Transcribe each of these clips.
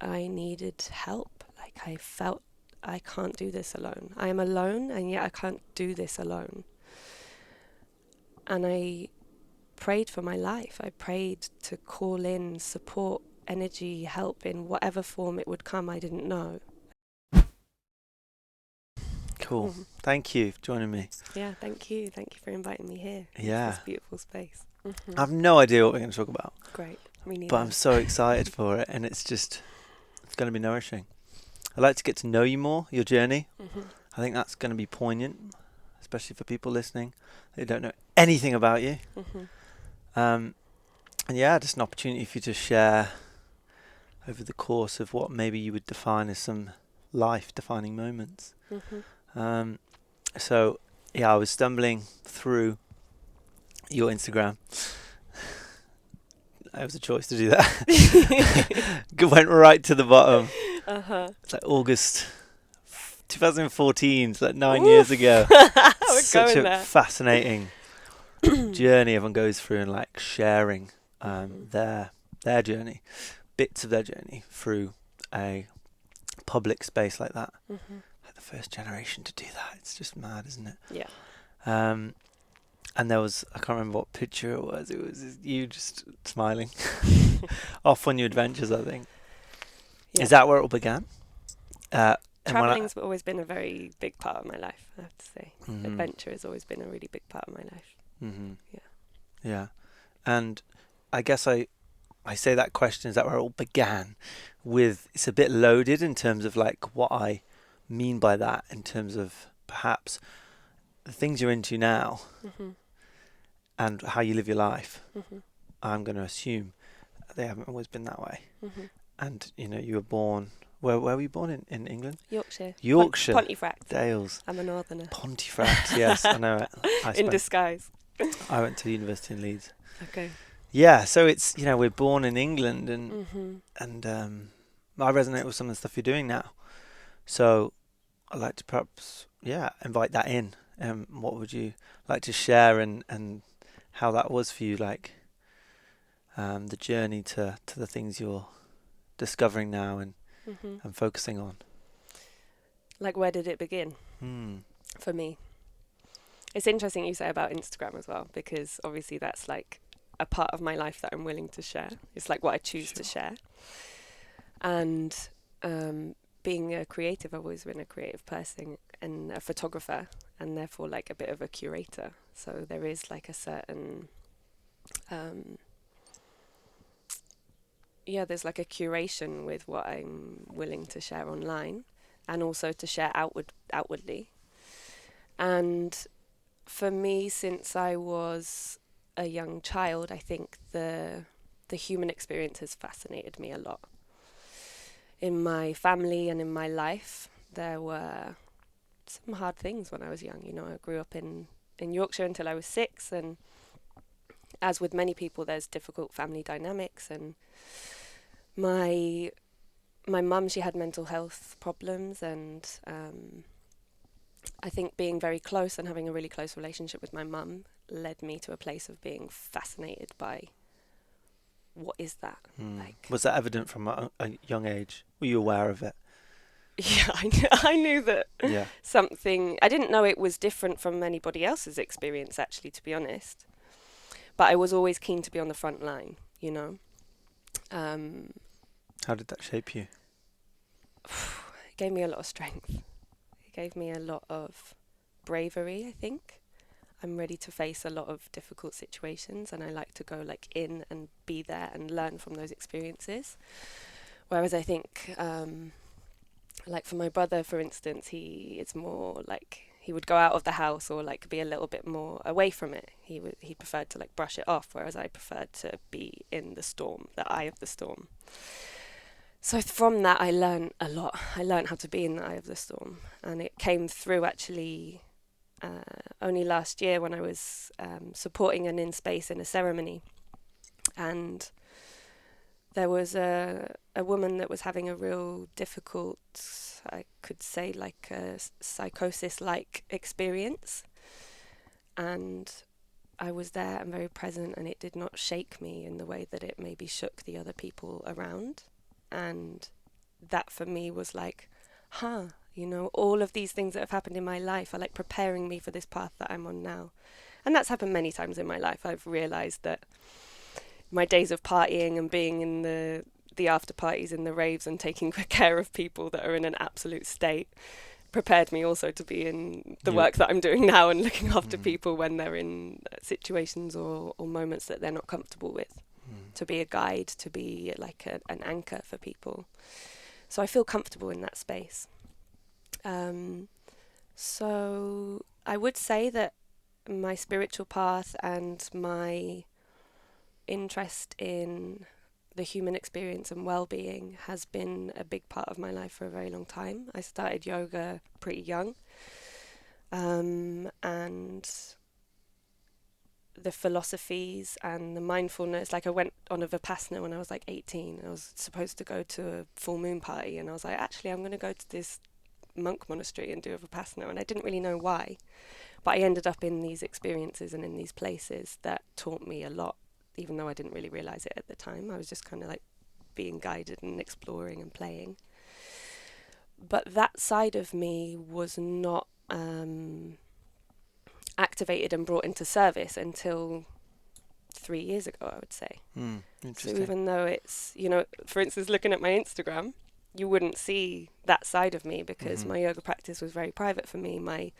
I needed help. Like I felt I can't do this alone. I am alone, and yet I can't do this alone. And I prayed for my life. I prayed to call in support, energy, help in whatever form it would come. I didn't know. Cool. Thank you for joining me. Yeah, thank you. Thank you for inviting me here. Yeah. It's this beautiful space. I have no idea what we're going to talk about. Great. Me neither. But I'm so excited for it, and it's going to be nourishing. I'd like to get to know you more, your journey. I think that's going to be poignant, especially for people listening who don't know anything about you. And yeah, just an opportunity for you to share over the course of what maybe you would define as some life-defining moments. So, yeah, I was stumbling through your Instagram. It was a choice to do that. Went right to the bottom. It's like August 2014. It's like 9 years ago. Such a fascinating journey everyone goes through, and like sharing their journey, bits of their journey through a public space like that. Like the first generation to do that. It's just mad, isn't it? Yeah. And there was, I can't remember what picture it was. It was you just smiling off on your adventures, I think. Yeah. Is that where it all began? Traveling's always been a very big part of my life, I have to say. Adventure has always been a really big part of my life. Yeah. And I guess I say that question, is that where it all began? It's a bit loaded in terms of like what I mean by that, in terms of perhaps the things you're into now and how you live your life. I'm going to assume they haven't always been that way. And, you know, you were born... Where were you born? In England? Yorkshire. Pontefract. Dales. I'm a northerner. Pontefract, yes, I know it. In disguise. I went to university in Leeds. Okay. Yeah, so it's, you know, we're born in England, and I resonate with some of the stuff you're doing now. So I'd like to perhaps, invite that in. What would you like to share, and how that was for you, like the journey to the things you're discovering now and focusing on? Like, where did it begin? For me. It's interesting you say about Instagram as well, because obviously that's like a part of my life that I'm willing to share. It's like what I choose to share. And being a creative, I've always been a creative person and a photographer, and therefore like a bit of a curator. So there is like a certain... there's like a curation with what I'm willing to share online, and also to share outwardly. And for me, since I was a young child, I think the human experience has fascinated me a lot. In my family and in my life, there were some hard things when I was young. You know, I grew up in Yorkshire until I was 6, and as with many people, there's difficult family dynamics, and my mum, she had mental health problems, and I think being very close and having a really close relationship with my mum led me to a place of being fascinated by what is that. Like, was that evident from a young age? Were you aware of it? Yeah, I knew that something... I didn't know it was different from anybody else's experience, actually, to be honest. But I was always keen to be on the front line, you know. How did that shape you? It gave me a lot of strength. It gave me a lot of bravery, I think. I'm ready to face a lot of difficult situations, and I like to go like in and be there and learn from those experiences. Whereas I think, like for my brother, for instance, he is more like, he would go out of the house or like be a little bit more away from it. He preferred to like brush it off, whereas I preferred to be in the storm, the eye of the storm. So from that, I learned a lot. I learned how to be in the eye of the storm, and it came through actually only last year when I was supporting an in-space in a ceremony, and there was a woman that was having a real difficult, I could say like a psychosis-like experience, and I was there and very present, and it did not shake me in the way that it maybe shook the other people around. And that for me was like, you know, all of these things that have happened in my life are like preparing me for this path that I'm on now. And that's happened many times in my life. I've realized that my days of partying and being in the after parties and the raves and taking care of people that are in an absolute state prepared me also to be in the work that I'm doing now and looking after people when they're in situations or moments that they're not comfortable with. To be a guide, to be like an anchor for people. So I feel comfortable in that space. So I would say that my spiritual path and my interest in the human experience and well-being has been a big part of my life for a very long time. I started yoga pretty young, and the philosophies and the mindfulness, like I went on a Vipassana when I was like 18. I was supposed to go to a full moon party, and I was like, actually, I'm going to go to this monk monastery and do a Vipassana, and I didn't really know why, but I ended up in these experiences and in these places that taught me a lot, even though I didn't really realize it at the time. I was just kind of like being guided and exploring and playing. But that side of me was not activated and brought into service until 3 years ago, I would say. Interesting. So even though it's, you know, for instance, looking at my Instagram, you wouldn't see that side of me because my yoga practice was very private for me. My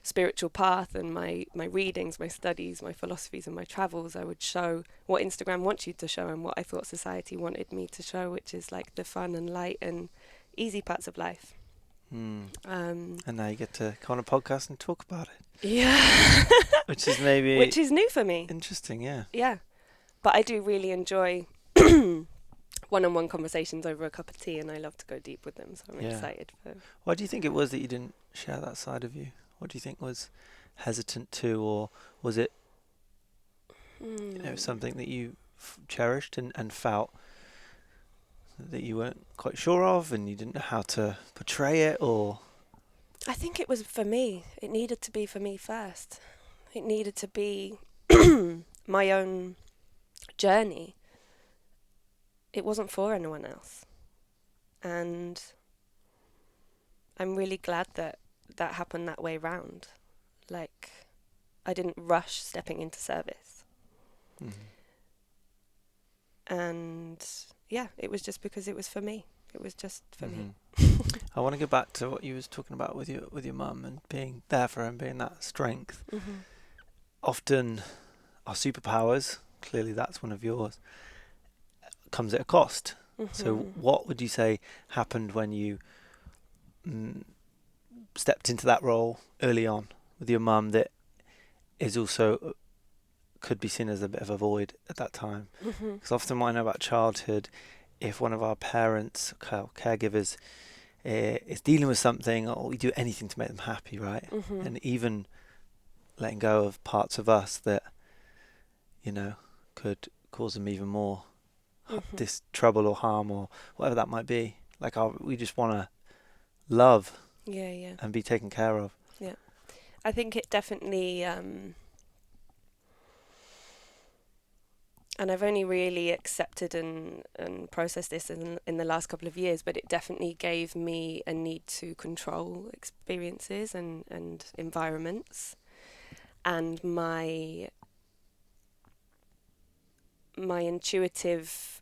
spiritual path and my readings, my studies, my philosophies and my travels, I would show what Instagram wants you to show and what I thought society wanted me to show, which is like the fun and light and easy parts of life. And now you get to come on a podcast and talk about it. Yeah. Which is maybe... Which is new for me. Interesting, yeah. Yeah. But I do really enjoy one-on-one conversations over a cup of tea, and I love to go deep with them, so I'm excited for... Why do you think it was that you didn't share that side of you? What do you think was hesitant to, or was it you know, something that you cherished and felt that you weren't quite sure of and you didn't know how to portray it, or? I think it was for me. It needed to be for me first. It needed to be my own journey. It wasn't for anyone else. And I'm really glad that that happened that way round. Like, I didn't rush stepping into service. And yeah, it was just because it was for me. It was just for me. I want to go back to what you was talking about with your mum and being there for her and being that strength. Often our superpowers, clearly that's one of yours, comes at a cost. So what would you say happened when you stepped into that role early on with your mum that is also could be seen as a bit of a void at that time? Because often what I know about childhood, if one of our parents, caregivers, is dealing with something, or we do anything to make them happy, right? And even letting go of parts of us that, you know, could cause them even more this trouble or harm or whatever that might be. Like we just want to love and be taken care of. Yeah. I think it definitely... and I've only really accepted and processed this in the last couple of years, but it definitely gave me a need to control experiences and environments. And my intuitive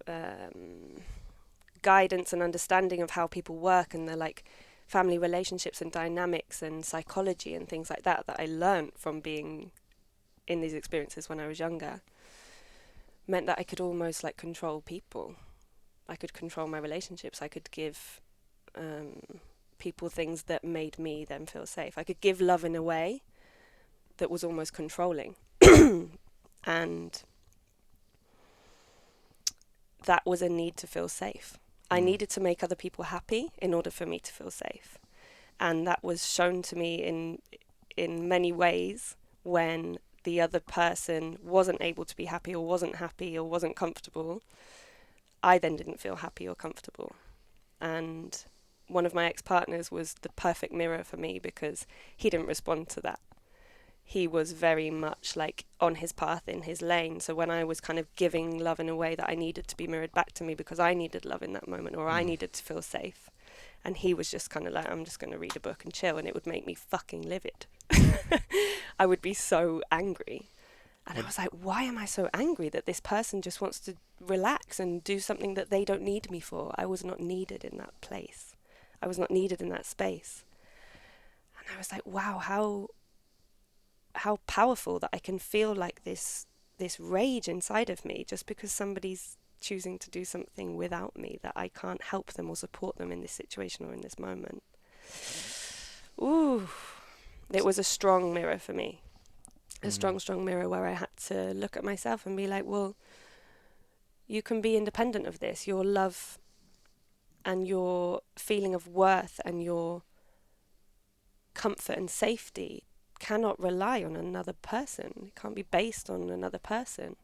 guidance and understanding of how people work and their like family relationships and dynamics and psychology and things like that I learned from being in these experiences when I was younger meant that I could almost like control people. I could control my relationships. I could give people things that made me then feel safe. I could give love in a way that was almost controlling. And that was a need to feel safe. I needed to make other people happy in order for me to feel safe. And that was shown to me in many ways when the other person wasn't able to be happy or wasn't comfortable. I then didn't feel happy or comfortable. And one of my ex-partners was the perfect mirror for me because he didn't respond to that. he was very much like on his path, in his lane. So when I was kind of giving love in a way that I needed to be mirrored back to me because I needed love in that moment, or I needed to feel safe, and he was just kind of like, I'm just going to read a book and chill, and it would make me fucking livid. I would be so angry. And I was like, why am I so angry that this person just wants to relax and do something that they don't need me for? I was not needed in that place. I was not needed in that space. And I was like, wow, how powerful that I can feel like this rage inside of me just because somebody's choosing to do something without me, that I can't help them or support them in this situation or in this moment. Ooh, it was a strong mirror for me. A strong mirror where I had to look at myself and be like, well, you can be independent of this. Your love and your feeling of worth and your comfort and safety cannot rely on another person. It can't be based on another person.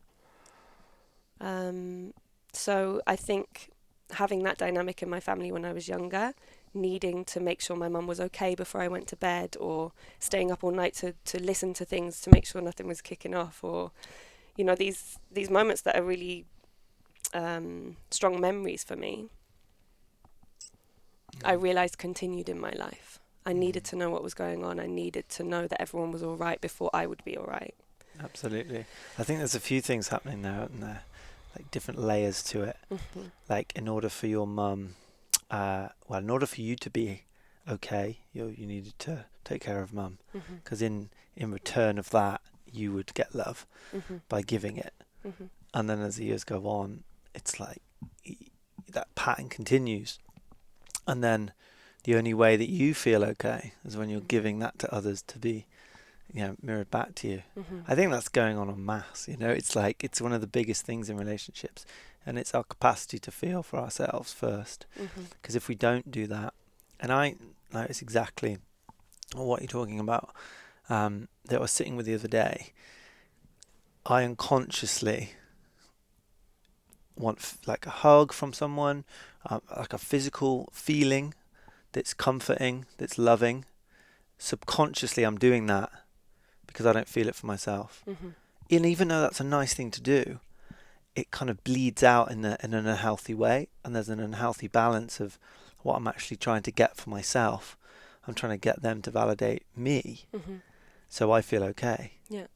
So I think having that dynamic in my family when I was younger, needing to make sure my mum was okay before I went to bed, or staying up all night to listen to things to make sure nothing was kicking off, or, you know, these moments that are really strong memories for me, I realised continued in my life. I needed to know what was going on. I needed to know that everyone was all right before I would be all right. Absolutely. I think there's a few things happening there, aren't there? Like different layers to it. Mm-hmm. Like in order for your mum, in order for you to be okay, you needed to take care of mum. Because in return of that, you would get love by giving it. And then as the years go on, it's like that pattern continues. And then the only way that you feel okay is when you're giving that to others to be, mirrored back to you. I think that's going on en masse. It's like it's one of the biggest things in relationships, and it's our capacity to feel for ourselves first. Because if we don't do that, and I notice exactly what you're talking about, that I was sitting with the other day, I unconsciously want like a hug from someone, like a physical feeling that's comforting, that's loving. Subconsciously I'm doing that because I don't feel it for myself. And even though that's a nice thing to do, it kind of bleeds out in an unhealthy way, and there's an unhealthy balance of what I'm actually trying to get for myself. I'm trying to get them to validate me so I feel okay. Yeah.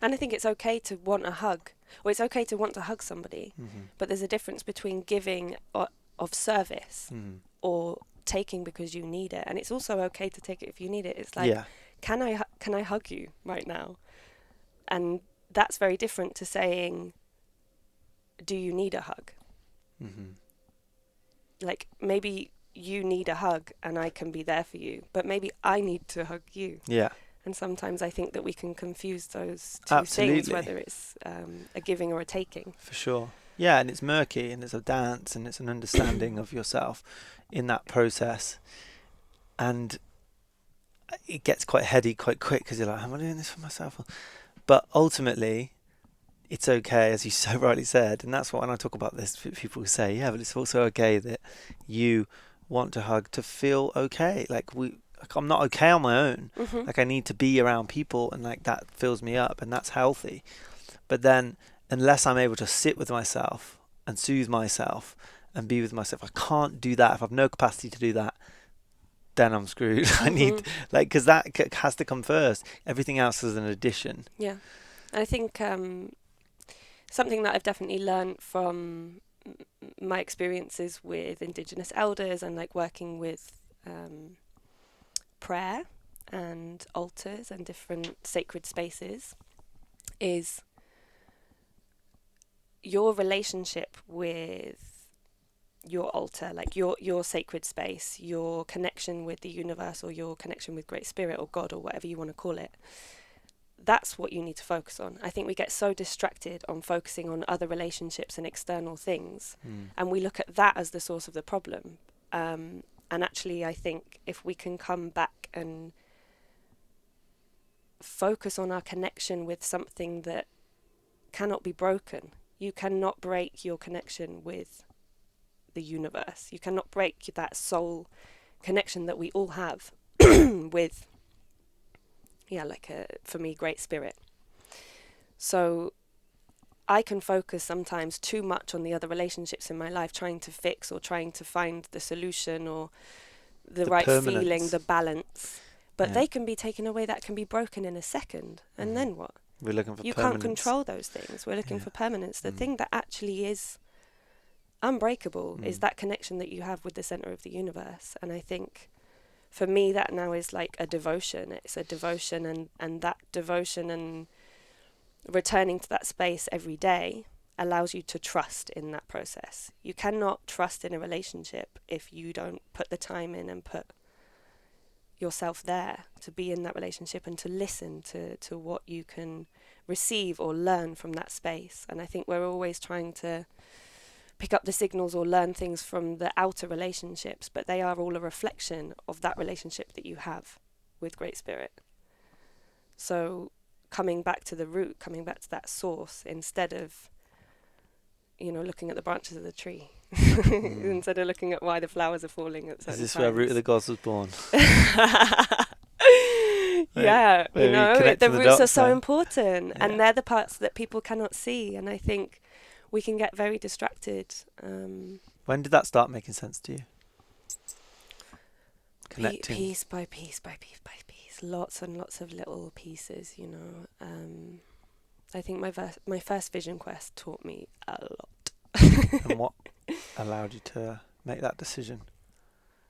And I think it's okay to want a hug, or it's okay to want to hug somebody, but there's a difference between giving of service or taking because you need it. And it's also okay to take it if you need it. It's like, can I hug you right now? And that's very different to saying, do you need a hug? Like, maybe you need a hug and I can be there for you, but maybe I need to hug you. And sometimes I think that we can confuse those two things, whether it's a giving or a taking. For sure. Yeah, and it's murky, and it's a dance, and it's an understanding of yourself in that process. And it gets quite heady quite quick because you're like, am I doing this for myself? But ultimately, it's okay, as you so rightly said. And that's what, when I talk about this, people say, yeah, but it's also okay that you want to hug to feel okay. Like I'm not okay on my own. Like I need to be around people, and like that fills me up, and that's healthy. But then unless I'm able to sit with myself and soothe myself and be with myself, I can't do that. If I've no capacity to do that, then I'm screwed. I need, because that has to come first. Everything else is an addition. Yeah. I think something that I've definitely learned from my experiences with indigenous elders and like working with prayer and altars and different sacred spaces is your relationship with your altar, like your sacred space, your connection with the universe, or your connection with Great Spirit or God, or whatever you want to call it. That's what you need to focus on. I think we get so distracted on focusing on other relationships and external things, and we look at that as the source of the problem. And actually, I think if we can come back and focus on our connection with something that cannot be broken. You cannot break your connection with the universe. You cannot break that soul connection that we all have with for me, great spirit. So I can focus sometimes too much on the other relationships in my life, trying to fix or trying to find the solution or the right permanence. feeling, the balance. But Yeah. they can be taken away, that can be broken in a second. And then what? We're looking for You permanence. can't control those things. We're looking for permanence. The thing that actually is unbreakable is that connection that you have with the center of the universe. And I think for me that now is like a devotion. It's a devotion, and that devotion and returning to that space every day allows you to trust in that process. You cannot trust in a relationship if you don't put the time in and put yourself there to be in that relationship and to listen to what you can receive or learn from that space. And I think we're always trying to pick up the signals or learn things from the outer relationships, but they are all a reflection of that relationship that you have with Great Spirit. So coming back to the root, coming back to that source, instead of, looking at the branches of the tree, instead of looking at why the flowers are falling at certain times. Is this where Root of the Gods was born? Yeah, the roots are so important, Yeah. and they're the parts that people cannot see, and I think we can get very distracted. When did that start making sense to you? Connecting. Piece by piece by piece by piece, lots and lots of little pieces, I think my first vision quest taught me a lot. And what allowed you to make that decision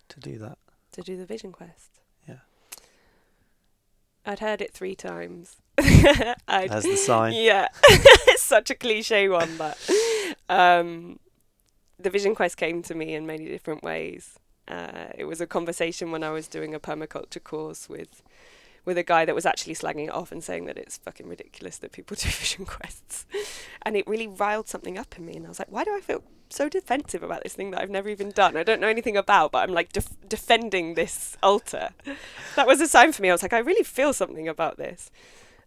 to do that? To do the vision quest? Yeah. I'd heard it 3 times. As the sign. Yeah. It's such a cliche one, but the vision quest came to me in many different ways. It was a conversation when I was doing a permaculture course with a guy that was actually slagging it off and saying that it's fucking ridiculous that people do vision quests. And it really riled something up in me. And I was like, why do I feel so defensive about this thing that I've never even done? I don't know anything about, but I'm like defending this altar. That was a sign for me. I was like, I really feel something about this.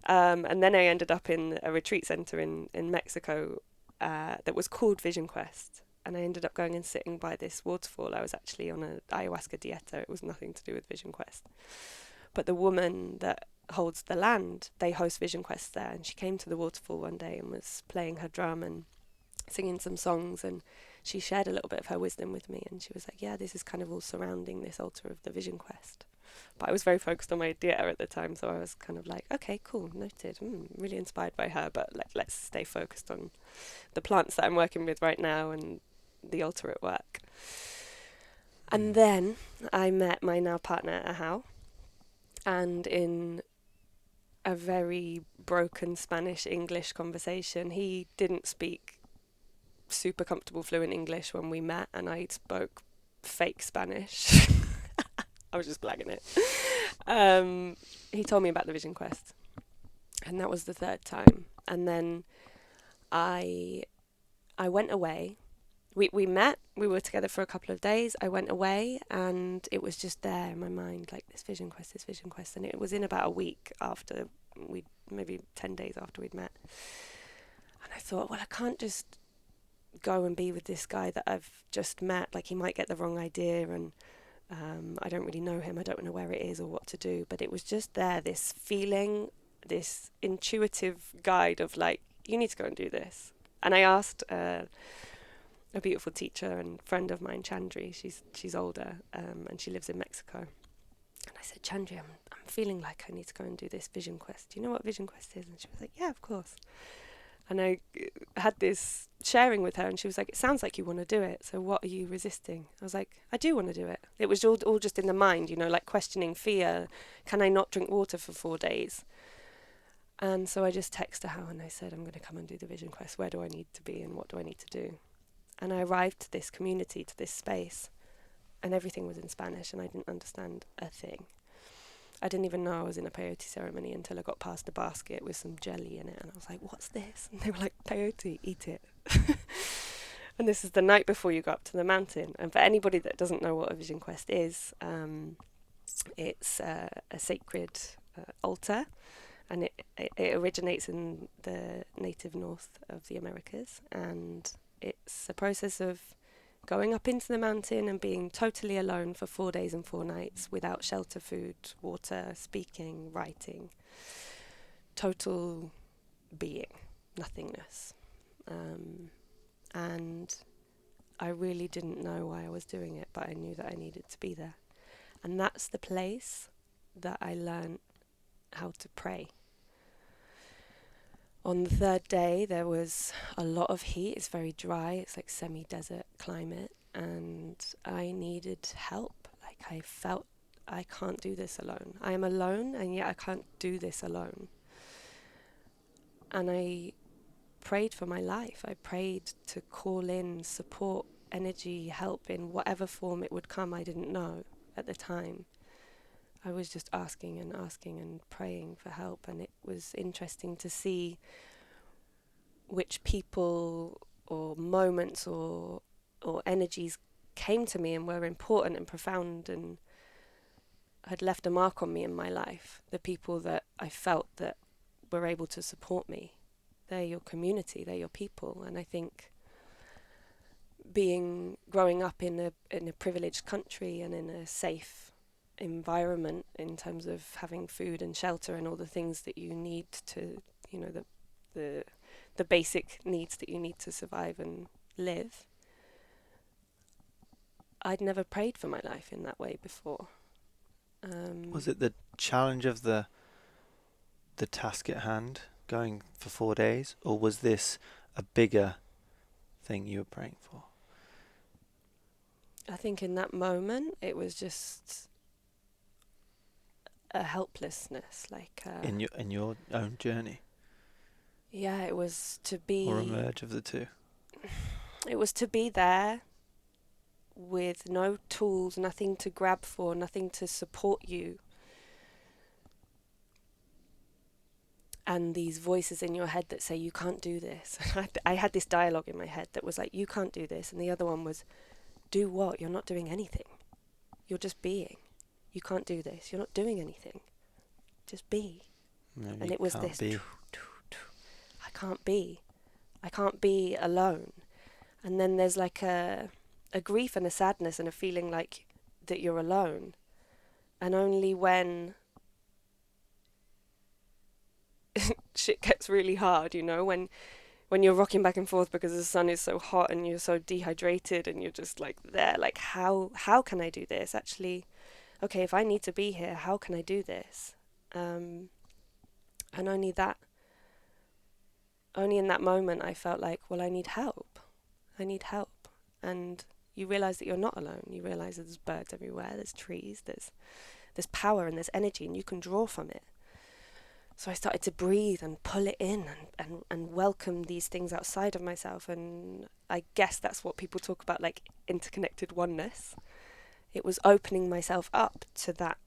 And then I ended up in a retreat center in Mexico that was called Vision Quest. And I ended up going and sitting by this waterfall. I was actually on an ayahuasca dieta. It was nothing to do with Vision Quest. But the woman that holds the land, they host Vision Quests there. And she came to the waterfall one day and was playing her drum and singing some songs. And she shared a little bit of her wisdom with me. And she was like, yeah, this is kind of all surrounding this altar of the Vision Quest. But I was very focused on my dieta at the time. So I was kind of like, okay, cool, noted. Really inspired by her. But let's stay focused on the plants that I'm working with right now and the altar at work. And then I met my now partner, Ahau. And in a very broken Spanish-English conversation, he didn't speak super comfortable, fluent English when we met, and I spoke fake Spanish. I was just blagging it. He told me about the Vision Quest, and that was the 3rd time. And then I went away. We met, we were together for a couple of days. I went away and it was just there in my mind, like this vision quest. And it was in about a week after maybe 10 days after we'd met. And I thought, well, I can't just go and be with this guy that I've just met. Like, he might get the wrong idea and I don't really know him. I don't know where it is or what to do. But it was just there, this feeling, this intuitive guide of like, you need to go and do this. And I asked a beautiful teacher and friend of mine, Chandri. She's older and she lives in Mexico. And I said, Chandri, I'm feeling like I need to go and do this vision quest. Do you know what vision quest is? And she was like, yeah, of course. And I had this sharing with her and she was like, it sounds like you want to do it. So what are you resisting? I was like, I do want to do it. It was all just in the mind, like questioning fear. Can I not drink water for 4 days? And so I just texted her and I said, I'm going to come and do the vision quest. Where do I need to be and what do I need to do? And I arrived to this community, to this space, and everything was in Spanish and I didn't understand a thing. I didn't even know I was in a peyote ceremony until I got past a basket with some jelly in it. And I was like, what's this? And they were like, peyote, eat it. And this is the night before you go up to the mountain. And for anybody that doesn't know what a vision quest is, it's a sacred altar. And it originates in the native north of the Americas. And it's a process of going up into the mountain and being totally alone for 4 days and 4 nights without shelter, food, water, speaking, writing, total being, nothingness. And I really didn't know why I was doing it, but I knew that I needed to be there. And that's the place that I learned how to pray. On the 3rd day, there was a lot of heat. It's very dry. It's like semi-desert climate. And I needed help. Like, I felt I can't do this alone. I am alone, and yet I can't do this alone. And I prayed for my life. I prayed to call in support, energy, help in whatever form it would come. I didn't know at the time. I was just asking and praying for help, and it was interesting to see which people or moments or energies came to me and were important and profound and had left a mark on me in my life. The people that I felt that were able to support me. They're your community, they're your people. And I think growing up in a privileged country and in a safe environment in terms of having food and shelter and all the things that you need to, the basic needs that you need to survive and live. I'd never prayed for my life in that way before. Was it the challenge of the task at hand, going for 4 days, or was this a bigger thing you were praying for? I think in that moment it was just a helplessness, like in your own journey, yeah, it was to be, or a merge of the two. It was to be there with no tools, nothing to grab for, nothing to support you, and these voices in your head that say you can't do this. I had this dialogue in my head that was like, you can't do this, and the other one was, do what? You're not doing anything. You're just being. You can't do this. You're not doing anything. Just be. No, and it was this, be. I can't be. I can't be alone. And then there's like a grief and a sadness and a feeling like that you're alone. And only when shit gets really hard, when you're rocking back and forth because the sun is so hot and you're so dehydrated and you're just like there, like how can I do this? Actually, okay, if I need to be here, how can I do this? And only in that moment I felt like, well, I need help. And you realize that you're not alone. You realize that there's birds everywhere, there's trees, there's power and there's energy, and you can draw from it. So I started to breathe and pull it in and welcome these things outside of myself. And I guess that's what people talk about, like interconnected oneness. It was opening myself up to that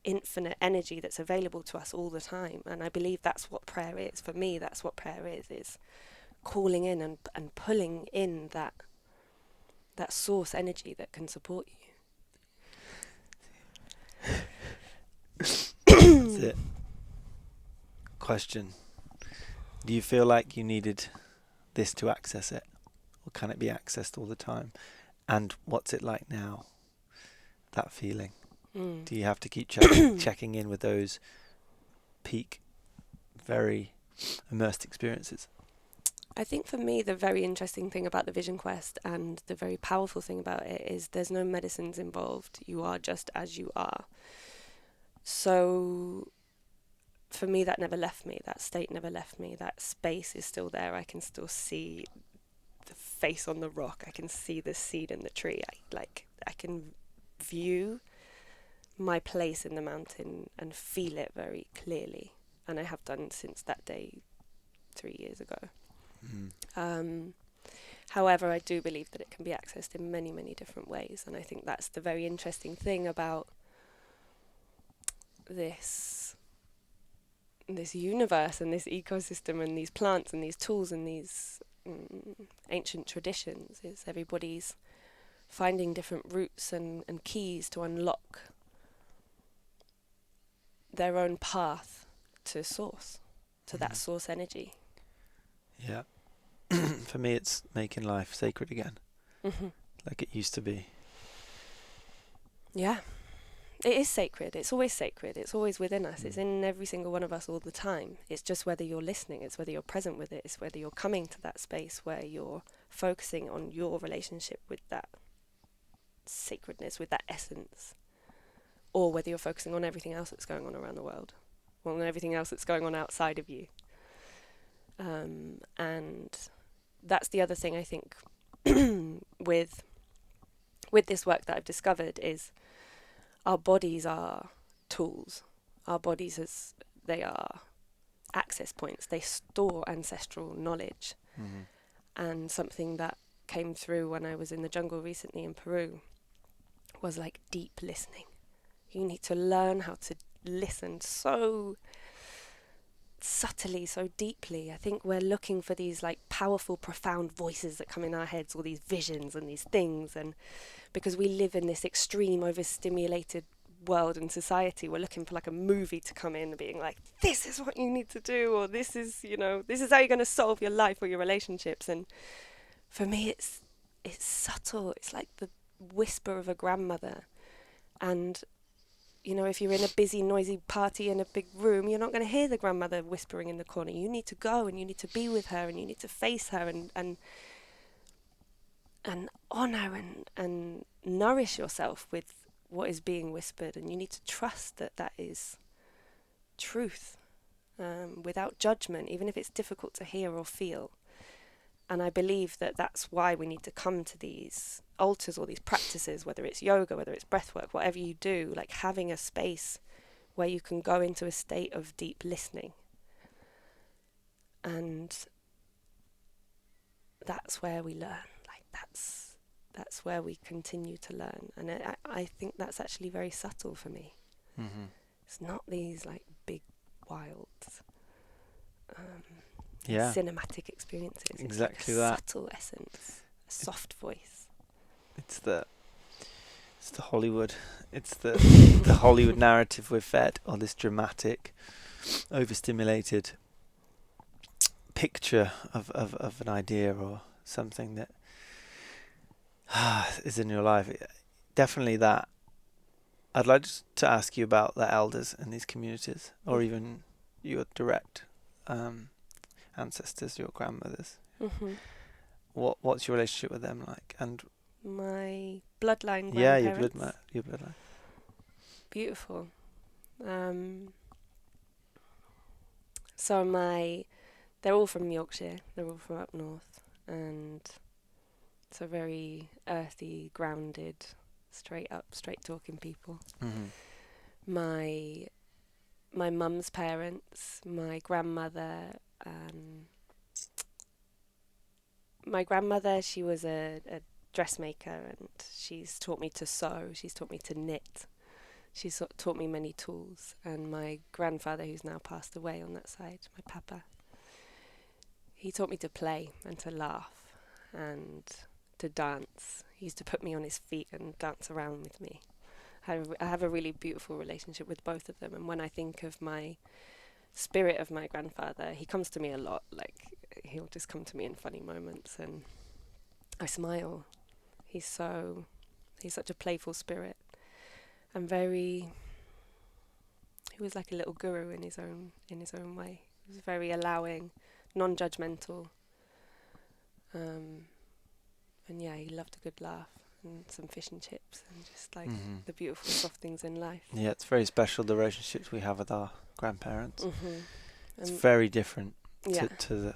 infinite energy that's available to us all the time. And I believe that's what prayer is. For me, that's what prayer is calling in and pulling in that source energy that can support you. That's it. Question: do you feel like you needed this to access it, or can it be accessed all the time? And what's it like now, that feeling? Do you have to keep checking in with those peak, very immersed experiences? I think for me, the very interesting thing about the Vision Quest and the very powerful thing about it is there's no medicines involved. You are just as you are. So for me, that never left me. That state never left me. That space is still there. I can still see the face on the rock. I can see the seed in the tree. I can view my place in the mountain and feel it very clearly. And I have done since that day 3 years ago. However, I do believe that it can be accessed in many, many different ways. And I think that's the very interesting thing about this universe and this ecosystem and these plants and these tools and these ancient traditions, is everybody's finding different routes and keys to unlock their own path to source, to that source energy. Yeah. For me, it's making life sacred again. like it used to be. Yeah. It is sacred. It's always sacred. It's always within us. It's in every single one of us all the time. It's just whether you're listening. It's whether you're present with it. It's whether you're coming to that space where you're focusing on your relationship with that sacredness, with that essence, or whether you're focusing on everything else that's going on around the world, or on everything else that's going on outside of you. And that's the other thing I think with this work that I've discovered is our bodies are tools. Our bodies, they are access points. They store ancestral knowledge. And something that came through when I was in the jungle recently in Peru was like deep listening. You need to learn how to listen so subtly, so deeply. I think we're looking for these like powerful, profound voices that come in our heads, all these visions and these things, and because we live in this extreme overstimulated world and society, we're looking for like a movie to come in and being like, this is what you need to do, or this is, this is how you're going to solve your life or your relationships. And for me it's subtle. It's like the whisper of a grandmother. And if you're in a busy, noisy party in a big room, you're not going to hear the grandmother whispering in the corner. You need to go and you need to be with her and you need to face her and honor and nourish yourself with what is being whispered. And you need to trust that that is truth, without judgment, even if it's difficult to hear or feel. And I believe that that's why we need to come to these altars or these practices, whether it's yoga, whether it's breathwork, whatever you do, like having a space where you can go into a state of deep listening. And that's where we learn. Like that's where we continue to learn. And I think that's actually very subtle for me. It's not these like big, wild cinematic experiences. Exactly it's like a that. Subtle essence, a soft voice. It's the Hollywood. It's the the Hollywood narrative we're fed, or this dramatic, overstimulated picture of an idea or something that is in your life. Definitely that. I'd like to ask you about the elders in these communities, or even your direct ancestors, your grandmothers. What's your relationship with them like? And my bloodline grandparents. Yeah, your bloodline. Beautiful. So they're all from Yorkshire. They're all from up north, and it's a very earthy, grounded, straight talking people. My mum's parents, my grandmother. My grandmother, she was a dressmaker, and she's taught me to sew. She's taught me to knit. She's taught me many tools. And my grandfather, who's now passed away on that side, my papa, he taught me to play and to laugh and to dance. He used to put me on his feet and dance around with me. I have a really beautiful relationship with both of them. And when I think of my spirit of my grandfather, he comes to me a lot. Like, he'll just come to me in funny moments and I smile. He's such a playful spirit, and he was like a little guru in his own way. He was very allowing, non-judgmental, and yeah, he loved a good laugh and some fish and chips and just like the beautiful soft things in life. Yeah, it's very special, the relationships we have with our grandparents. It's very different to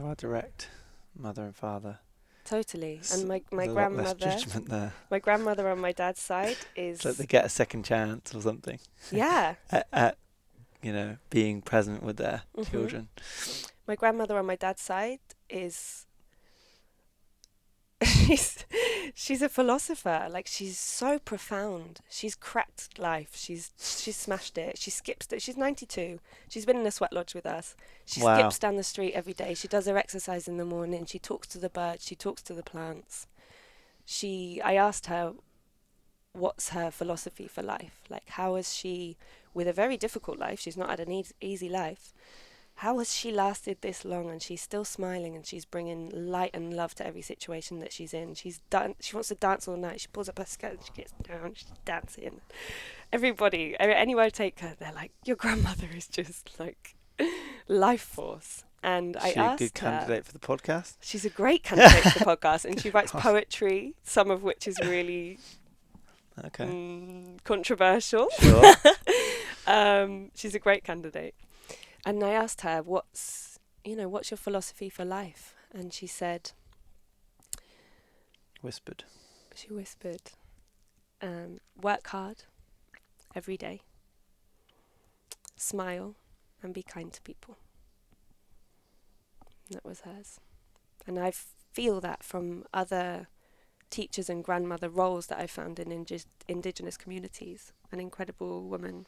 our direct mother and father. Totally. And my grandmother, a lot less judgment there. My grandmother on my dad's side is it's like they get a second chance or something. Yeah. at being present with their children. My grandmother on my dad's side is she's a philosopher. Like, she's so profound. She's cracked life. She's smashed it. She skips it. She's 92. She's been in a Sweatlodge with us. She skips down the street every day. She does her exercise in the morning. She talks to the birds. She talks to the plants. I asked her what's her philosophy for life. Like, how is she, with a very difficult life, she's not had an easy life, how has she lasted this long and she's still smiling and she's bringing light and love to every situation that she's in. She wants to dance all night. She pulls up her skirt and she gets down, she's dancing. Everybody, anywhere I take her, they're like, your grandmother is just like life force. And I She a asked good candidate her, for the podcast? she's a great candidate for the podcast, and she writes poetry, some of which is really controversial. Sure. She's a great candidate. And I asked her, what's your philosophy for life? And she said, she whispered, work hard every day, smile, and be kind to people. And that was hers. And I feel that from other teachers and grandmother roles that I found in indigenous communities. An incredible woman,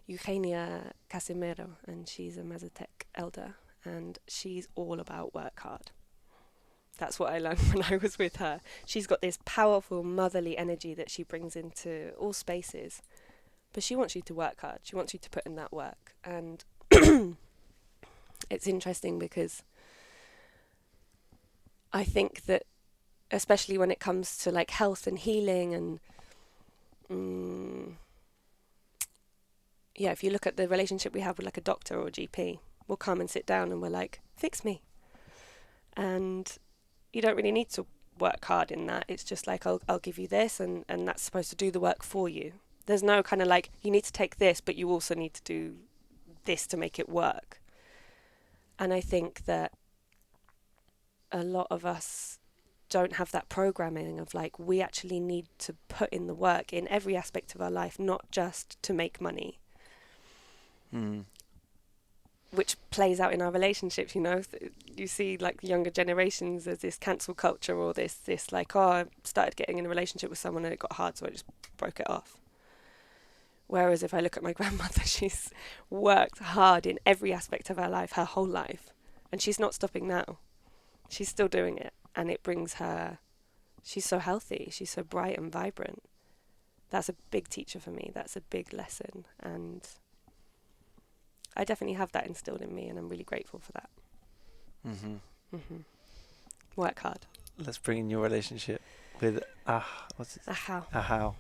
Eugenia Casimiro, and she's a Mazatec elder, and she's all about work hard. That's what I learned when I was with her. She's got this powerful motherly energy that she brings into all spaces, but she wants you to work hard. She wants you to put in that work. And it's interesting because I think that, especially when it comes to like health and healing and if you look at the relationship we have with like a doctor or a GP, we'll come and sit down and we're like, fix me. And you don't really need to work hard in that. It's just like, I'll give you this and that's supposed to do the work for you. There's no kind of like, you need to take this, but you also need to do this to make it work. And I think that a lot of us don't have that programming of like, we actually need to put in the work in every aspect of our life, not just to make money. Which plays out in our relationships, you know. You see like younger generations, there's this cancel culture or this like, oh, I started getting in a relationship with someone and it got hard, so I just broke it off. Whereas if I look at my grandmother, she's worked hard in every aspect of her life, her whole life. And she's not stopping now. She's still doing it. And it brings her, she's so healthy, she's so bright and vibrant. That's a big teacher for me. That's a big lesson. And I definitely have that instilled in me, and I'm really grateful for that. Work hard. Let's bring in your relationship with what's it? Ahau. Ahau.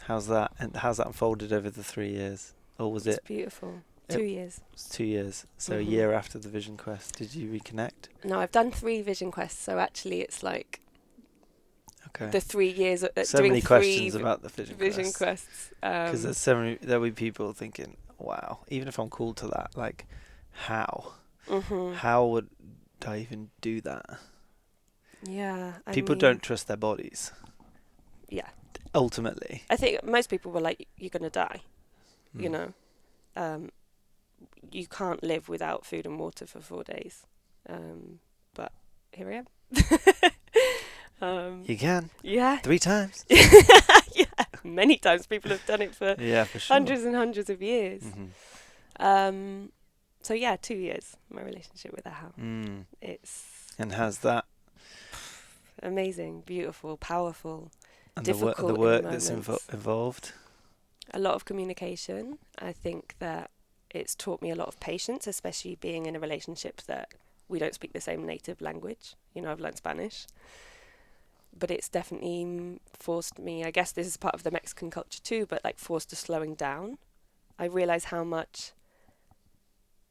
How's that? And how's that unfolded over the 3 years? Or was It's beautiful. 2 years. It's 2 years. So a year after the Vision Quest, did you reconnect? No, I've done 3 Vision Quests, so actually it's like okay. The 3 years so doing many questions about the Vision Quests. Because there's so many. There'll be people thinking, "Wow, even if I'm called to that, like, how? How would I even do that?" Yeah, people don't trust their bodies. Yeah. Ultimately, I think most people were like, "You're gonna die," you know. You can't live without food and water for 4 days. But here I am. You can. Yeah. 3 times. Yeah. Many times. People have done it for for sure. hundreds and hundreds of years. So yeah, 2 years, my relationship with Ahau. It's... And how's that? Amazing, beautiful, powerful, and difficult the work in that's involved? A lot of communication. I think that it's taught me a lot of patience, especially being in a relationship that we don't speak the same native language. You know, I've learned Spanish. But it's definitely forced me, I guess this is part of the Mexican culture too, but like forced to slowing down. I realize how much,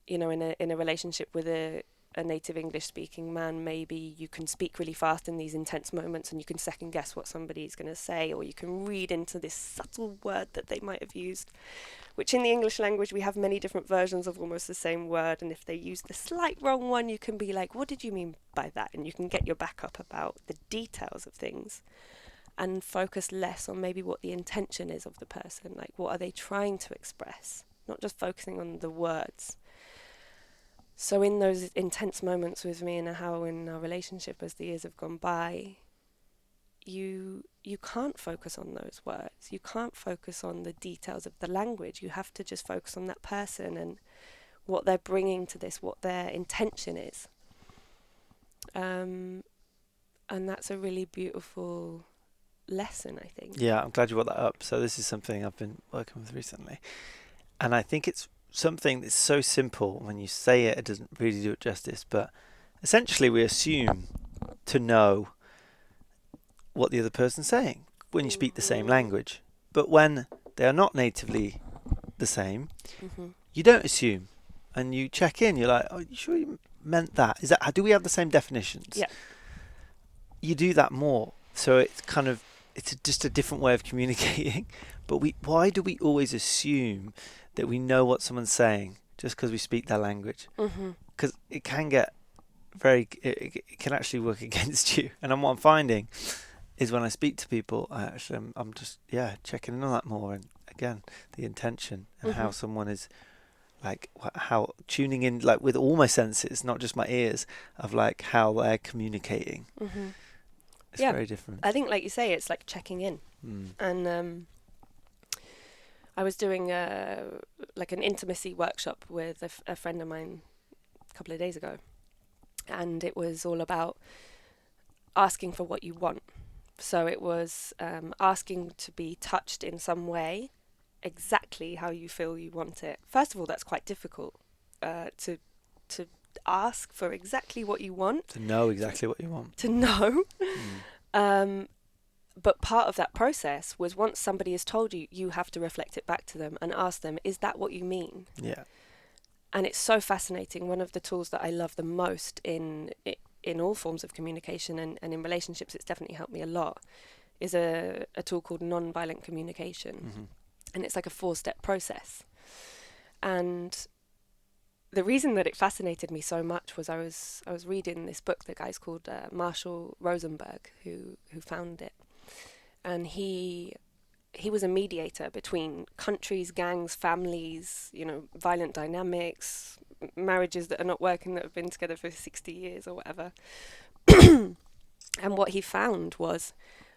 you know, in a relationship with a native English speaking man, maybe you can speak really fast in these intense moments and you can second guess what somebody's going to say, or you can read into this subtle word that they might have used, which in the English language we have many different versions of almost the same word, and if they use the slight wrong one, you can be like, what did you mean by that? And you can get your back up about the details of things and focus less on maybe what the intention is of the person, like what are they trying to express, not just focusing on the words. So in those intense moments with me and how in our relationship as the years have gone by, you can't focus on those words. You can't focus on the details of the language. You have to just focus on that person and what they're bringing to this, what their intention is. And that's a really beautiful lesson, I think. Yeah, I'm glad you brought that up. So this is something I've been working with recently. And I think it's something that's so simple. When you say it, it doesn't really do it justice. But essentially, we assume to know what the other person's saying when you speak the same language. But when they are not natively the same, you don't assume, and you check in. You're like, "Oh, you sure you meant that? Is that? Do we have the same definitions?" Yeah. You do that more, so it's just a different way of communicating. But why do we always assume that we know what someone's saying just because we speak their language? Because it can get it can actually work against you. And what I'm finding is when I speak to people, I'm just checking in on that more, and again the intention and how someone is, like, how tuning in, like, with all my senses, not just my ears, of like how they're communicating. It's very different. I think, like you say, it's like checking in. And I was doing like an intimacy workshop with a friend of mine a couple of days ago, and it was all about asking for what you want. So it was asking to be touched in some way, exactly how you feel you want it. First of all, that's quite difficult to ask for exactly what you want. To know exactly what you want. To know. But part of that process was, once somebody has told you, you have to reflect it back to them and ask them, is that what you mean? Yeah. And it's so fascinating. One of the tools that I love the most in all forms of communication and in relationships, it's definitely helped me a lot, is a tool called non-violent communication. And it's like a 4-step process. And the reason that it fascinated me so much was I was reading this book. The guy's called Marshall Rosenberg, who found it. And he was a mediator between countries, gangs, families, violent dynamics, marriages that are not working, that have been together for 60 years or whatever. And what he found was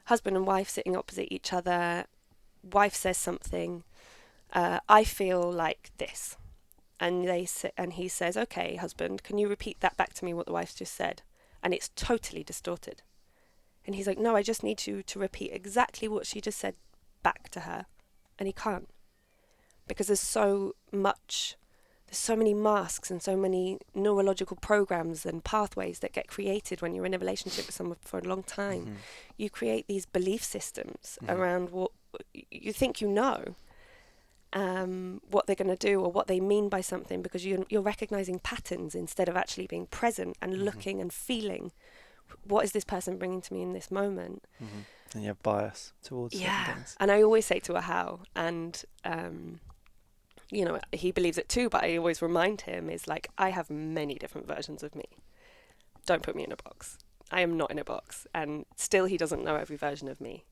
husband and wife sitting opposite each other. Wife says something, I feel like this. And he says, okay, husband, can you repeat that back to me, what the wife's just said? And it's totally distorted. And he's like, no, I just need you to repeat exactly what she just said back to her. And he can't. Because there's so many masks and so many neurological programs and pathways that get created when you're in a relationship with someone for a long time. You create these belief systems around what you think what they're going to do or what they mean by something, because you're recognizing patterns instead of actually being present and looking and feeling, what is this person bringing to me in this moment? And you have bias towards certain things. And I always say to her how, and he believes it too, but I always remind him, is like, I have many different versions of me. Don't put me in a box. I am not in a box. And still he doesn't know every version of me.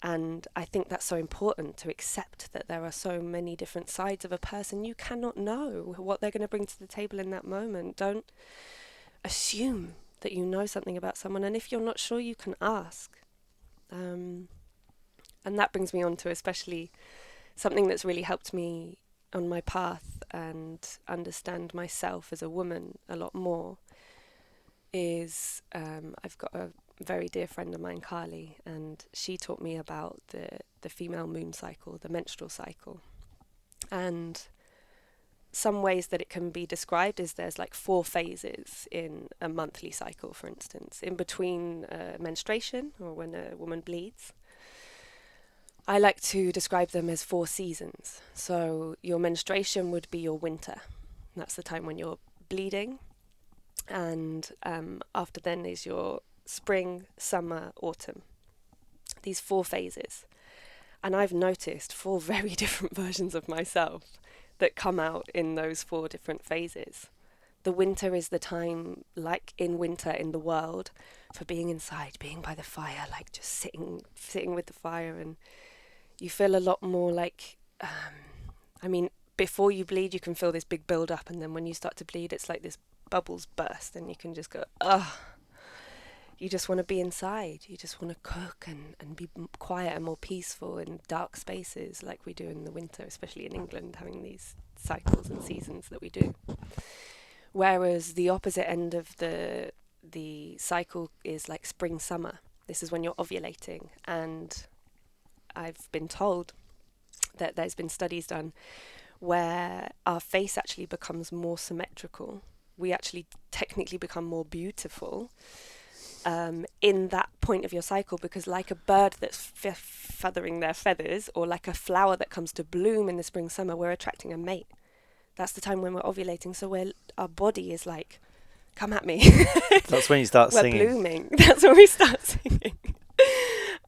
And I think that's so important, to accept that there are so many different sides of a person. You cannot know what they're going to bring to the table in that moment. Don't assume that you know something about someone. And if you're not sure, you can ask. And that brings me on to especially something that's really helped me on my path and understand myself as a woman a lot more is I've got a very dear friend of mine, Carly, and she taught me about the female moon cycle, the menstrual cycle. And some ways that it can be described is there's like 4 phases in a monthly cycle, for instance. In between menstruation, or when a woman bleeds, I like to describe them as 4 seasons. So your menstruation would be your winter. That's the time when you're bleeding. And after then is your spring, summer, autumn. These 4 phases. And I've noticed 4 very different versions of myself that come out in those 4 different phases. The winter is the time, like in winter in the world, for being inside, being by the fire, like just sitting with the fire, and you feel a lot more like, before you bleed, you can feel this big build up, and then when you start to bleed, it's like this bubbles burst, and you can just go, ugh. You just want to be inside. You just want to cook and be quiet and more peaceful in dark spaces like we do in the winter, especially in England, having these cycles and seasons that we do. Whereas the opposite end of the cycle is like spring, summer. This is when you're ovulating. And I've been told that there's been studies done where our face actually becomes more symmetrical. We actually technically become more beautiful in that point of your cycle, because like a bird that's feathering their feathers, or like a flower that comes to bloom in the spring, summer, we're attracting a mate. That's the time when we're ovulating. So our body is like, come at me. That's when you start we're singing. blooming. That's when we start singing.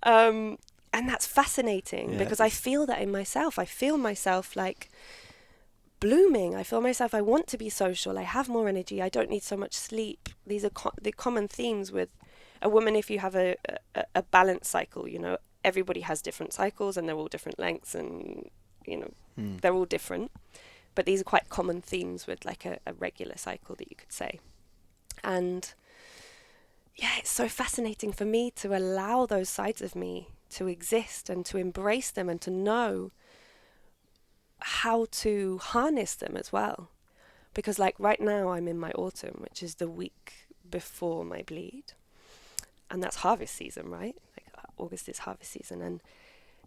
And that's fascinating, because I feel that in myself. I feel myself like blooming. I feel myself, I want to be social. I have more energy. I don't need so much sleep. These are the common themes with a woman. If you have a balanced cycle, you know, everybody has different cycles and they're all different lengths, and, you know, they're all different. But these are quite common themes with like a regular cycle, that you could say. And yeah, it's so fascinating for me to allow those sides of me to exist and to embrace them and to know how to harness them as well. Because like right now I'm in my autumn, which is the week before my bleed. And that's harvest season, right? Like August is harvest season. And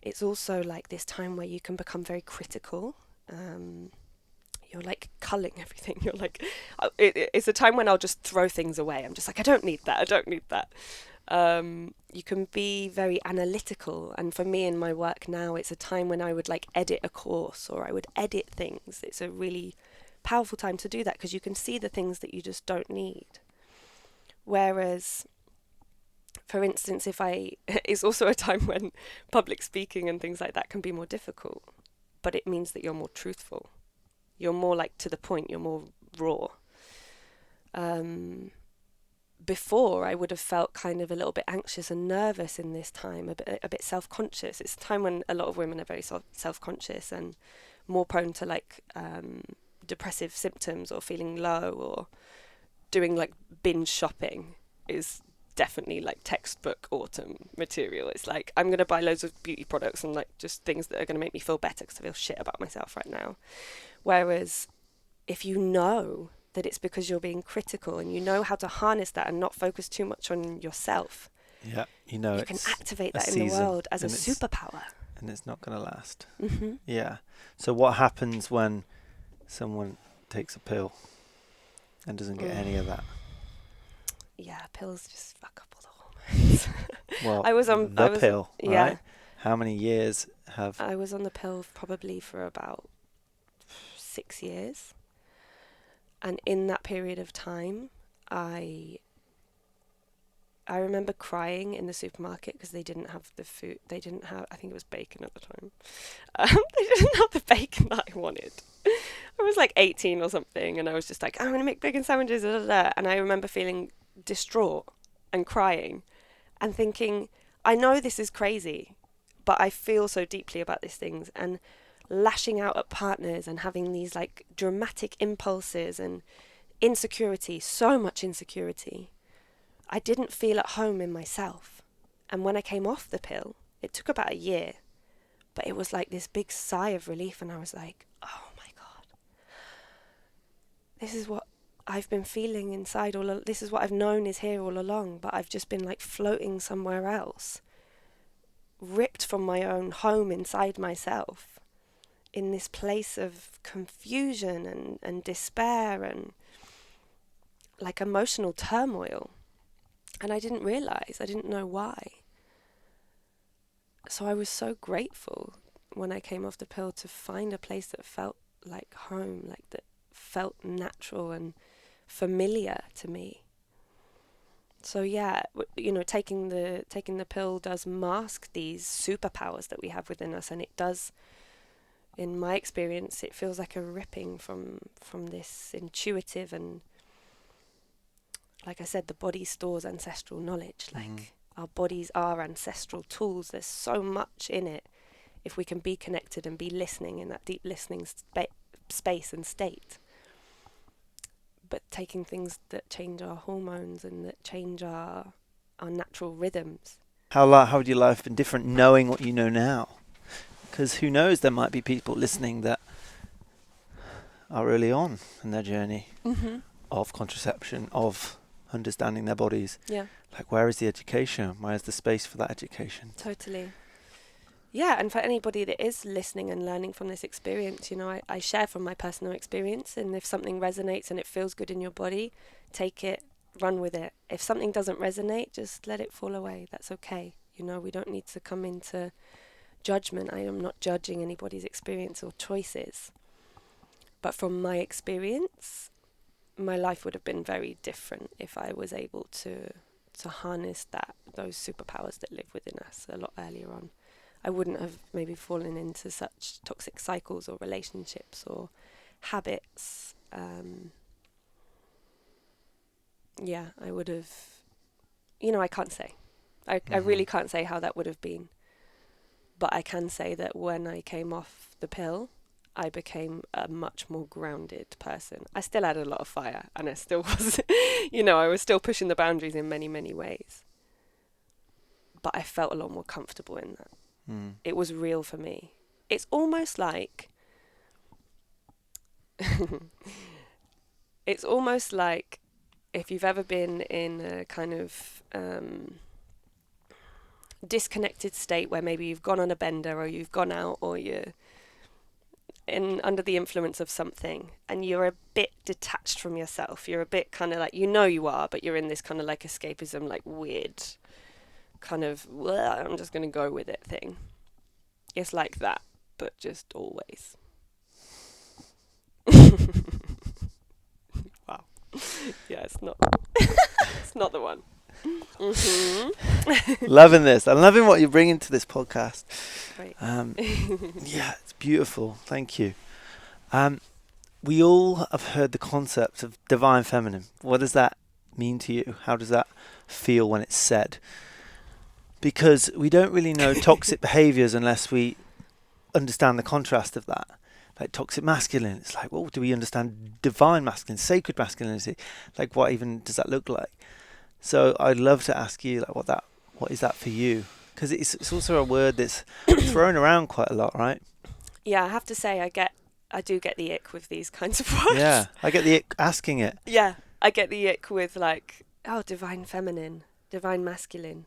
it's also like this time where you can become very critical. You're like culling everything. You're like, it's a time when I'll just throw things away. I'm just like, I don't need that. I don't need that. You can be very analytical, and for me in my work now, it's a time when I would like edit a course, or I would edit things. It's a really powerful time to do that, because you can see the things that you just don't need. Whereas, for instance, it's also a time when public speaking and things like that can be more difficult, but it means that you're more truthful. You're more like to the point, you're more raw. Before, I would have felt kind of a little bit anxious and nervous in this time, a bit self-conscious. It's a time when a lot of women are very self-conscious and more prone to like depressive symptoms, or feeling low, or doing like binge shopping is definitely like textbook autumn material. It's like, I'm going to buy loads of beauty products and like just things that are going to make me feel better, because I feel shit about myself right now. Whereas if you know that it's because you're being critical, and you know how to harness that and not focus too much on yourself. Yeah, you know, you can activate that in the world as a superpower. And it's not going to last. Mm-hmm. Yeah. So what happens when someone takes a pill and doesn't get any of that? Yeah, pills just fuck up all the hormones. Well, I was on pill, yeah. Right? How many years have... I was on the pill probably for about 6 years. And in that period of time, I remember crying in the supermarket because they didn't have the food. They didn't have, I think it was bacon at the time. They didn't have the bacon that I wanted. I was like 18 or something, and I was just like, I'm going to make bacon sandwiches, da, da, da. And I remember feeling distraught and crying and thinking, I know this is crazy, but I feel so deeply about these things, and lashing out at partners and having these like dramatic impulses and insecurity, so much insecurity. I didn't feel at home in myself. And when I came off the pill, it took about a year, but it was like this big sigh of relief, and I was like, oh my God, this is what I've been feeling inside this is what I've known is here all along, but I've just been like floating somewhere else, ripped from my own home inside myself, in this place of confusion and despair and like emotional turmoil. And I didn't realize, I didn't know why. So I was so grateful when I came off the pill to find a place that felt like home, like that felt natural and familiar to me. So yeah, you know, taking the pill does mask these superpowers that we have within us, and it does, in my experience, it feels like a ripping from this intuitive, and like I said, the body stores ancestral knowledge. Like our bodies are ancestral tools. There's so much in it if we can be connected and be listening in that deep listening space and state. But taking things that change our hormones and that change our natural rhythms. How would your life been different knowing what you know now? Because who knows, there might be people listening that are early on in their journey of contraception, of understanding their bodies. Yeah. Like, where is the education? Where is the space for that education? Totally. Yeah, and for anybody that is listening and learning from this experience, you know, I share from my personal experience, and if something resonates and it feels good in your body, take it, run with it. If something doesn't resonate, just let it fall away. That's okay. You know, we don't need to come into judgment. I am not judging anybody's experience or choices. But from my experience, my life would have been very different if I was able to harness those superpowers that live within us a lot earlier on. I wouldn't have maybe fallen into such toxic cycles or relationships or habits. Yeah, I would have, you know, I can't say. I really can't say how that would have been. But I can say that when I came off the pill, I became a much more grounded person. I still had a lot of fire, and I still was, you know, I was still pushing the boundaries in many, many ways. But I felt a lot more comfortable in that. It was real for me. It's almost like it's almost like if you've ever been in a kind of disconnected state where maybe you've gone on a bender or you've gone out or you're under the influence of something and you're a bit detached from yourself. You're a bit kind of like, you know you are, but you're in this kind of like escapism, like weird kind of, well, I'm just going to go with it thing. It's like that, but just always. Wow. Yeah, it's not. It's not the one. Loving this. I'm loving what you're bringing to this podcast. Right. Yeah, it's beautiful. Thank you. We all have heard the concept of divine feminine. What does that mean to you? How does that feel when it's said? Because we don't really know toxic behaviors unless we understand the contrast of that. Like toxic masculine, it's like, well, do we understand divine masculine, sacred masculinity? Like, what even does that look like? So I'd love to ask you, like, what is that for you? Because it's also a word that's thrown around quite a lot, right? Yeah, I have to say, I do get the ick with these kinds of words. Yeah, I get the ick asking it. Yeah, I get the ick with like, oh, divine feminine, divine masculine.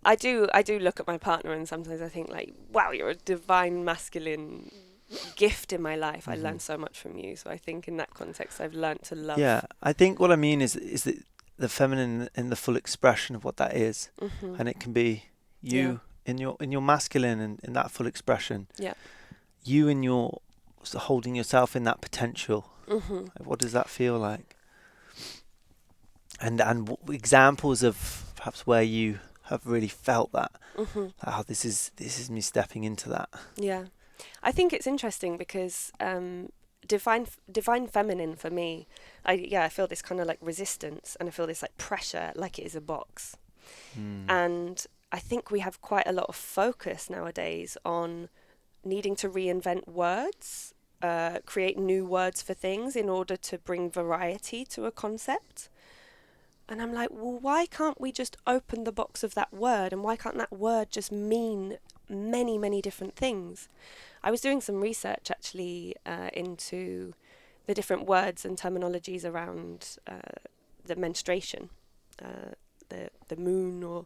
I do look at my partner and sometimes I think like, wow, you're a divine masculine gift in my life. I learned so much from you. So I think in that context, I've learned to love. Yeah, I think what I mean is that the feminine in the full expression of what that is, and it can be you in your masculine and in that full expression. Yeah. You in your holding yourself in that potential. Like, what does that feel like? And examples of perhaps where you have really felt that. Like, this is me stepping into that. Yeah, I think it's interesting because divine feminine for me, I feel this kind of like resistance and I feel this like pressure, like it is a box. And I think we have quite a lot of focus nowadays on needing to reinvent words, create new words for things in order to bring variety to a concept. And I'm like, well, why can't we just open the box of that word? And why can't that word just mean many, many different things? I was doing some research actually into the different words and terminologies around the menstruation, the moon or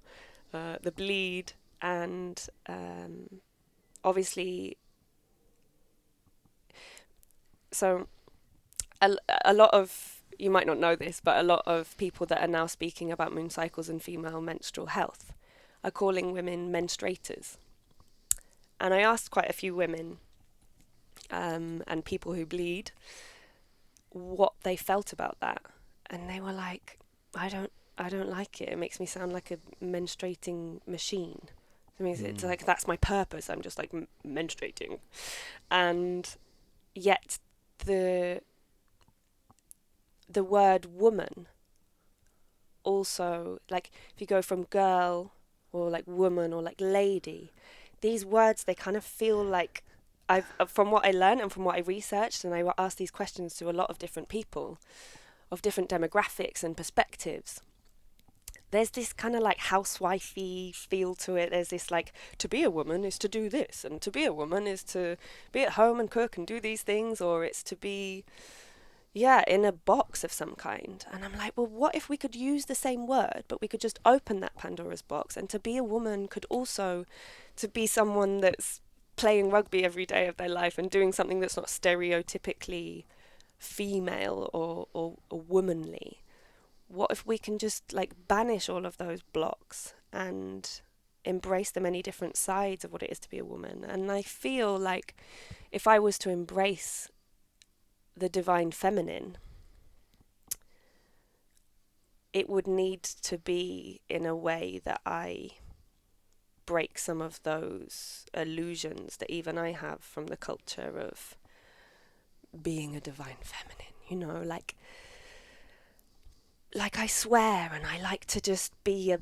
the bleed. And obviously, so a lot of, you might not know this, but a lot of people that are now speaking about moon cycles and female menstrual health are calling women menstruators. And I asked quite a few women and people who bleed what they felt about that. And they were like, I don't like it. It makes me sound like a menstruating machine. I mean, it's like, that's my purpose. I'm just like menstruating. And yet the word woman also, like if you go from girl or like woman or like lady, these words, they kind of feel like, from what I learned and from what I researched, and I asked these questions to a lot of different people of different demographics and perspectives, there's this kind of like housewifey feel to it. There's this like, to be a woman is to do this, and to be a woman is to be at home and cook and do these things, or it's to be, yeah, in a box of some kind. And I'm like, well, what if we could use the same word, but we could just open that Pandora's box? And to be a woman could also to be someone that's playing rugby every day of their life and doing something that's not stereotypically female or womanly. What if we can just like banish all of those blocks and embrace the many different sides of what it is to be a woman? And I feel like if I was to embrace the divine feminine, it would need to be in a way that I break some of those illusions that even I have from the culture of being a divine feminine, you know, like I swear, and I like to just be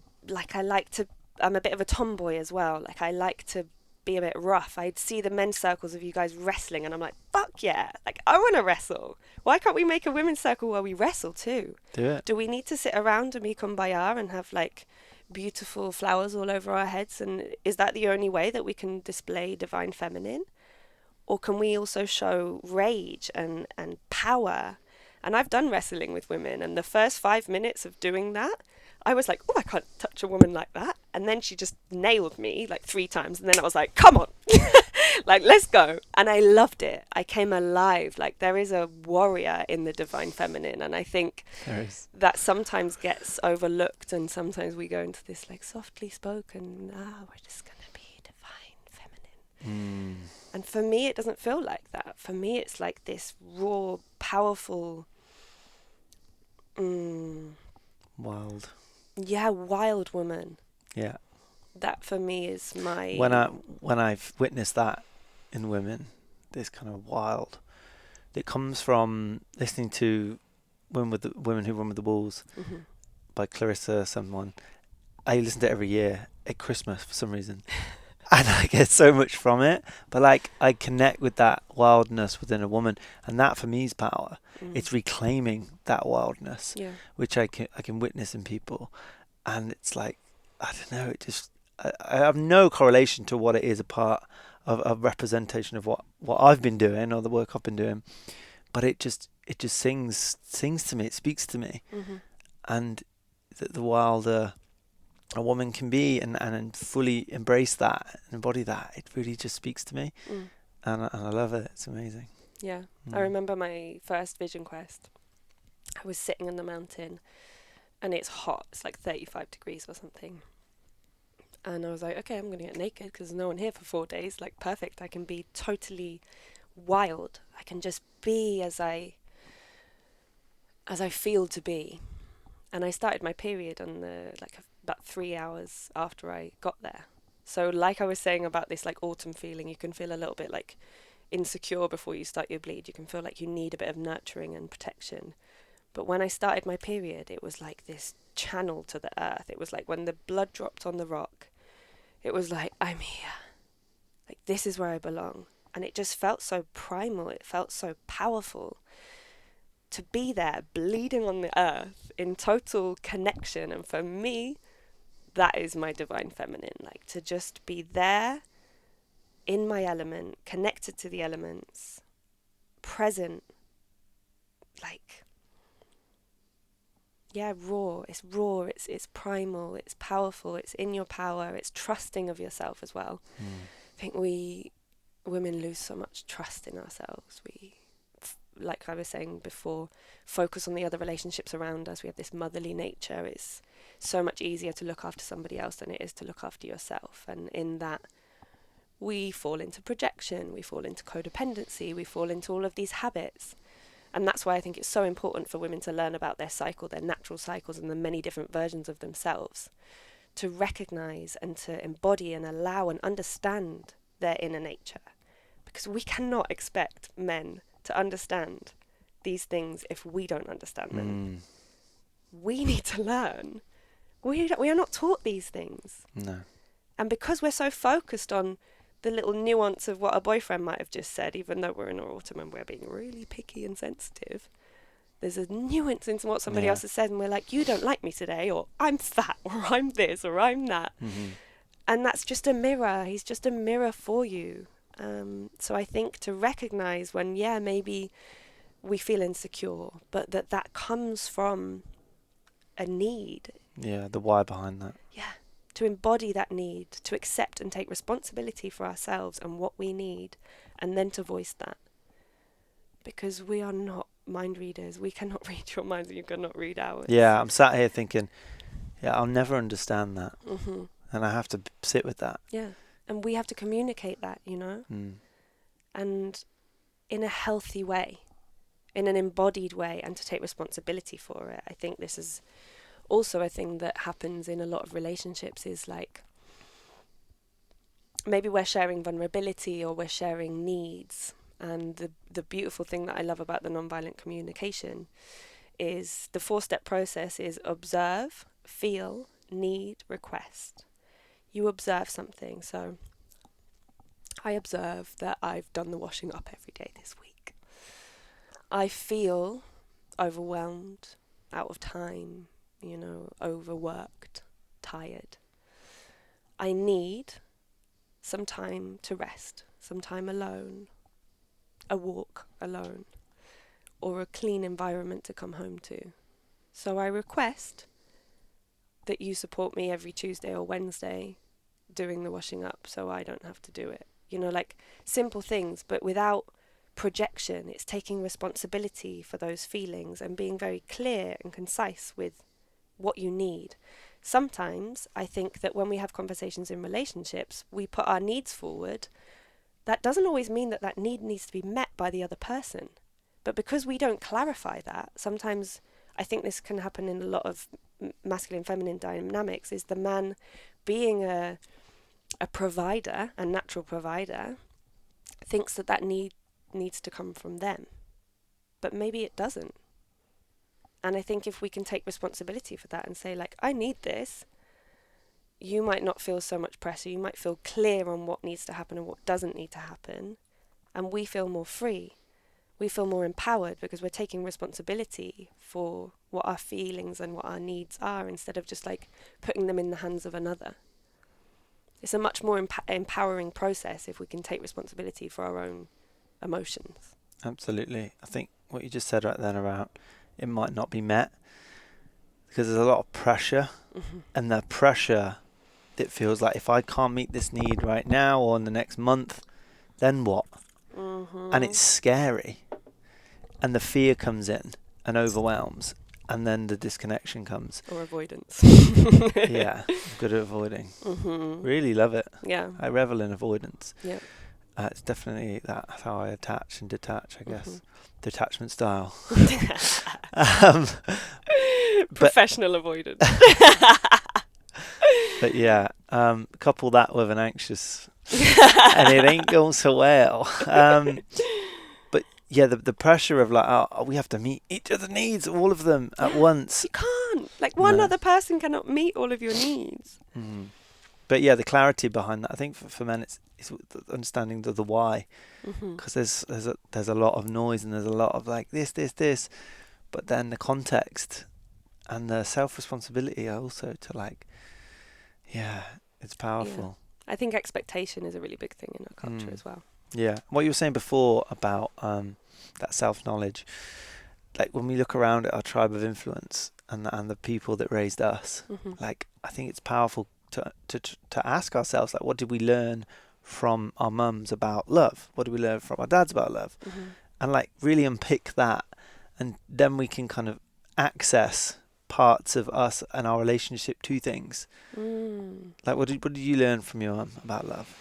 I'm a bit of a tomboy as well. Like I like to be a bit rough. I'd see the men's circles of you guys wrestling and I'm like, fuck yeah, like I want to wrestle. Why can't we make a women's circle where we wrestle too? Do it. Do we need to sit around and be kumbaya and have like beautiful flowers all over our heads? And is that the only way that we can display divine feminine? Or can we also show rage and power? And I've done wrestling with women, and the first 5 minutes of doing that, I was like, oh, I can't touch a woman like that. And then she just nailed me like 3 times. And then I was like, come on, like, let's go. And I loved it. I came alive. Like, there is a warrior in the divine feminine. And I think that sometimes gets overlooked. And sometimes we go into this like softly spoken, we're just going to be divine feminine. And for me, it doesn't feel like that. For me, it's like this raw, powerful, wild. Yeah, wild woman. Yeah. That for me is my... When I've witnessed that in women, this kind of wild, it comes from listening to Women Who Run With the Wolves by Clarissa someone. I listen to it every year at Christmas for some reason. And I get so much from it, but like I connect with that wildness within a woman, and that for me is power. It's reclaiming that wildness, which I can witness in people, and it's like, I don't know, it just I have no correlation to what it is a part of a representation of what I've been doing or the work I've been doing, but it just sings to me, it speaks to me, and the wilder a woman can be and fully embrace that and embody that, it really just speaks to me, and I love it. It's amazing. Yeah. I remember my first vision quest. I was sitting on the mountain and it's hot. It's like 35 degrees or something. And I was like, okay, I'm going to get naked because there's no one here for 4 days. Like, perfect. I can be totally wild. I can just be as I feel to be. And I started my period on about 3 hours after I got there. So like I was saying about this like autumn feeling, you can feel a little bit like insecure before you start your bleed. You can feel like you need a bit of nurturing and protection. But when I started my period, it was like this channel to the earth. It was like when the blood dropped on the rock, it was like, I'm here. Like, this is where I belong. And it just felt so primal. It felt so powerful to be there, bleeding on the earth in total connection. And for me, that is my divine feminine. Like, to just be there in my element, connected to the elements, present, like, yeah, raw. It's raw, it's primal, it's powerful, it's in your power, it's trusting of yourself as well. I think women lose so much trust in ourselves. We, like I was saying before, focus on the other relationships around us. We have this motherly nature. It's so much easier to look after somebody else than it is to look after yourself. And in that, we fall into projection, we fall into codependency, we fall into all of these habits. And that's why I think it's so important for women to learn about their cycle, their natural cycles, and the many different versions of themselves, to recognize and to embody and allow and understand their inner nature. Because we cannot expect men to understand these things if we don't understand them. We need to learn. We are not taught these things. No. And because we're so focused on the little nuance of what a boyfriend might have just said, even though we're in our autumn and we're being really picky and sensitive, there's a nuance into what somebody else has said, and we're like, you don't like me today, or I'm fat, or I'm this, or I'm that. And that's just a mirror. He's just a mirror for you. So I think to recognize when, maybe we feel insecure, but that comes from a need. Yeah, the why behind that. Yeah. To embody that need, to accept and take responsibility for ourselves and what we need, and then to voice that. Because we are not mind readers. We cannot read your minds, and you cannot read ours. Yeah, I'm sat here thinking, yeah, I'll never understand that. Mm-hmm. And I have to sit with that. Yeah. And we have to communicate that, you know? And in a healthy way, in an embodied way, and to take responsibility for it. I think this is also a thing that happens in a lot of relationships, is like, maybe we're sharing vulnerability or we're sharing needs. And the beautiful thing that I love about the nonviolent communication is the 4-step process is observe, feel, need, request. You observe something. So I observe that I've done the washing up every day this week. I feel overwhelmed, out of time, overworked, tired. I need some time to rest, some time alone, a walk alone, or a clean environment to come home to. So I request that you support me every Tuesday or Wednesday doing the washing up so I don't have to do it. Like simple things, but without projection. It's taking responsibility for those feelings and being very clear and concise with what you need. Sometimes I think that when we have conversations in relationships, we put our needs forward. That doesn't always mean that need needs to be met by the other person. But because we don't clarify that, sometimes I think this can happen in a lot of masculine feminine dynamics, is the man being a provider, a natural provider, thinks that need needs to come from them. But maybe it doesn't. And I think if we can take responsibility for that and say, like, I need this, you might not feel so much pressure. You might feel clear on what needs to happen and what doesn't need to happen. And we feel more free. We feel more empowered because we're taking responsibility for what our feelings and what our needs are, instead of just like putting them in the hands of another. It's a much more empowering process if we can take responsibility for our own emotions. Absolutely. I think what you just said right then about it might not be met, because there's a lot of pressure, and that pressure, it feels like if I can't meet this need right now or in the next month, then what? And it's scary, and the fear comes in and overwhelms, and then the disconnection comes. Or avoidance. Yeah, I'm good at avoiding. Really love it. Yeah. I revel in avoidance. Yeah. It's definitely that's how I attach and detach, I guess. Detachment style. Professional avoidance. But yeah, couple that with an anxious, and it ain't going so well. But yeah, the pressure of like, oh, we have to meet each other's needs, all of them at once. You can't. Like one other person cannot meet all of your needs. But yeah, the clarity behind that, I think for men, it's understanding the why, because there's a lot of noise and there's a lot of like this, but then the context and the self-responsibility also to like, yeah, it's powerful. Yeah. I think expectation is a really big thing in our culture as well. Yeah, what you were saying before about that self-knowledge, like when we look around at our tribe of influence and the people that raised us, like I think it's powerful to ask ourselves, like, what did we learn from our mums about love? What did we learn from our dads about love? And like really unpick that, and then we can kind of access parts of us and our relationship to things. Like what did you learn from your mum about love?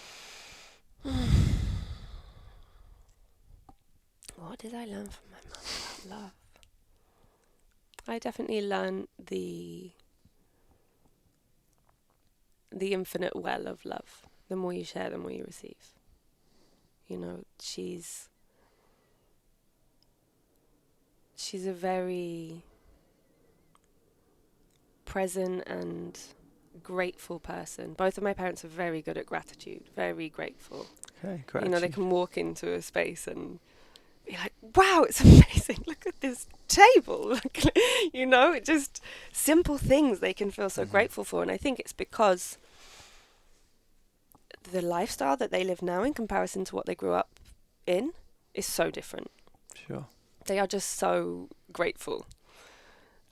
What did I learn from my mum about love? I definitely learned the infinite well of love. The more you share, the more you receive. She's a very present and grateful person. Both of my parents are very good at gratitude, very grateful. Okay, gratitude. They can walk into a space and be like, wow, it's amazing. Look at this table. Just simple things they can feel so grateful for. And I think it's because the lifestyle that they live now in comparison to what they grew up in is so different. Sure. they are just so grateful.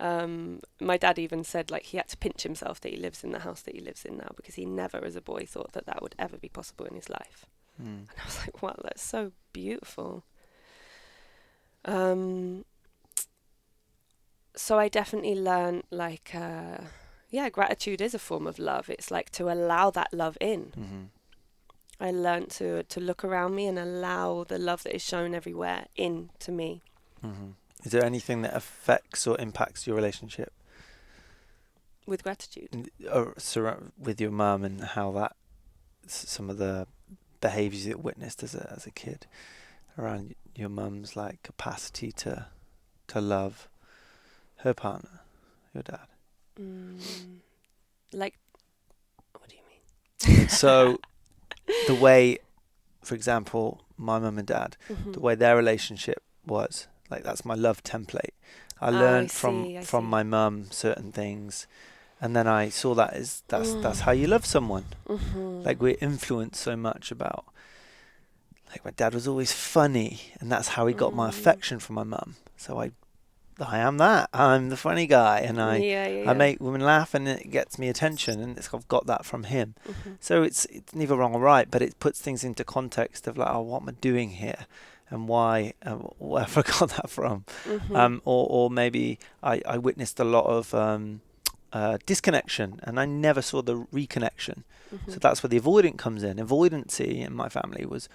My dad even said like he had to pinch himself that he lives in the house that he lives in now, because he never as a boy thought that that would ever be possible in his life. And I was like, wow, that's so beautiful. So I definitely learned like, gratitude is a form of love. It's like to allow that love in. Mm-hmm. I learned to look around me and allow the love that is shown everywhere in to me. Mm-hmm. Is there anything that affects or impacts your relationship With gratitude? or with your mum, and how that some of the behaviours you witnessed as a kid around your mum's like capacity to love her partner, your dad? Like, what do you mean? So the way, for example, my mum and dad, the way their relationship was, like, that's my love template. I learned from my mum certain things, and then I saw that as that's how you love someone. Like, we're influenced so much about, like, my dad was always funny, and that's how he got my affection from my mum. So I am that. I'm the funny guy, and I make women laugh, and it gets me attention, and I've got that from him. So it's neither wrong or right, but it puts things into context of like, oh, what am I doing here, and why? Where have I got that from? Or maybe I witnessed a lot of disconnection, and I never saw the reconnection. So that's where the avoidant comes in. Avoidancy in my family was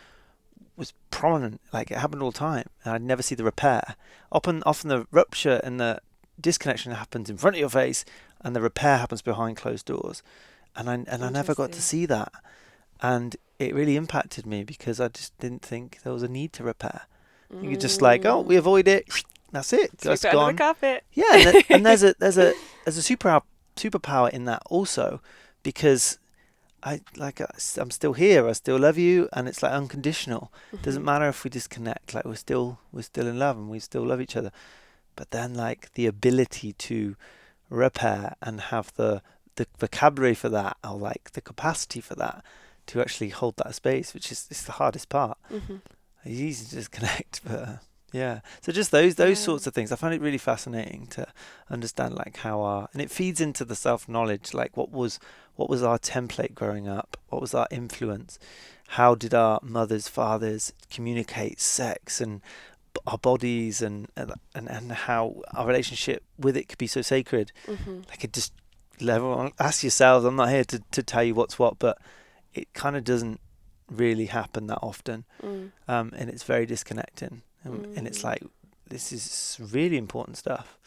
prominent. Like, it happened all the time, and I'd never see the repair. Often the rupture and the disconnection happens in front of your face, and the repair happens behind closed doors. And I never got to see that, and it really impacted me because I just didn't think there was a need to repair. You could just like, oh, we avoid it. That's it. That's gone. Under the carpet. Yeah, and there's a superpower in that also, because I'm still here. I still love you, and it's like unconditional. Doesn't matter if we disconnect. Like, we're still in love, and we still love each other. But then, like, the ability to repair and have the vocabulary for that, or like the capacity for that, to actually hold that space, which is the hardest part. It's easy to disconnect, but yeah. So just those sorts of things. I find it really fascinating to understand, like, how and it feeds into the self-knowledge. Like, what was our template growing up? What was our influence? How did our mothers, fathers communicate sex and our bodies, and how our relationship with it could be so sacred? Like, it just ask yourselves. I'm not here to tell you what's what, but it kind of doesn't really happen that often, and it's very disconnecting. And it's like, this is really important stuff.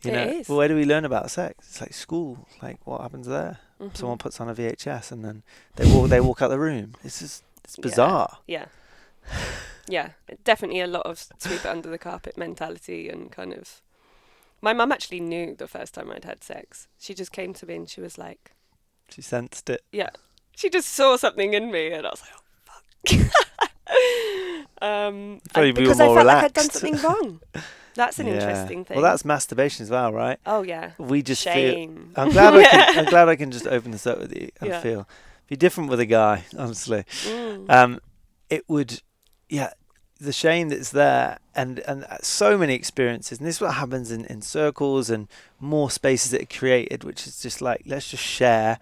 You know, is. Well, where do we learn about sex? It's like school. Like, what happens there? Someone puts on a VHS, and then they walk out the room. It's bizarre. Yeah. Definitely a lot of sweep it under the carpet mentality, and kind of. My mum actually knew the first time I'd had sex. She just came to me and she was like, she sensed it. Yeah, she just saw something in me, and I was like, oh fuck. Because I felt like I'd done something wrong. That's an interesting thing. Well, that's masturbation as well, right? Oh yeah. We just Shame. feel. I'm glad I can just open this up with you and feel. Be different with a guy, honestly. It would, the shame that's there, and so many experiences, and this is what happens in circles and more spaces that are created, which is just like, let's just share.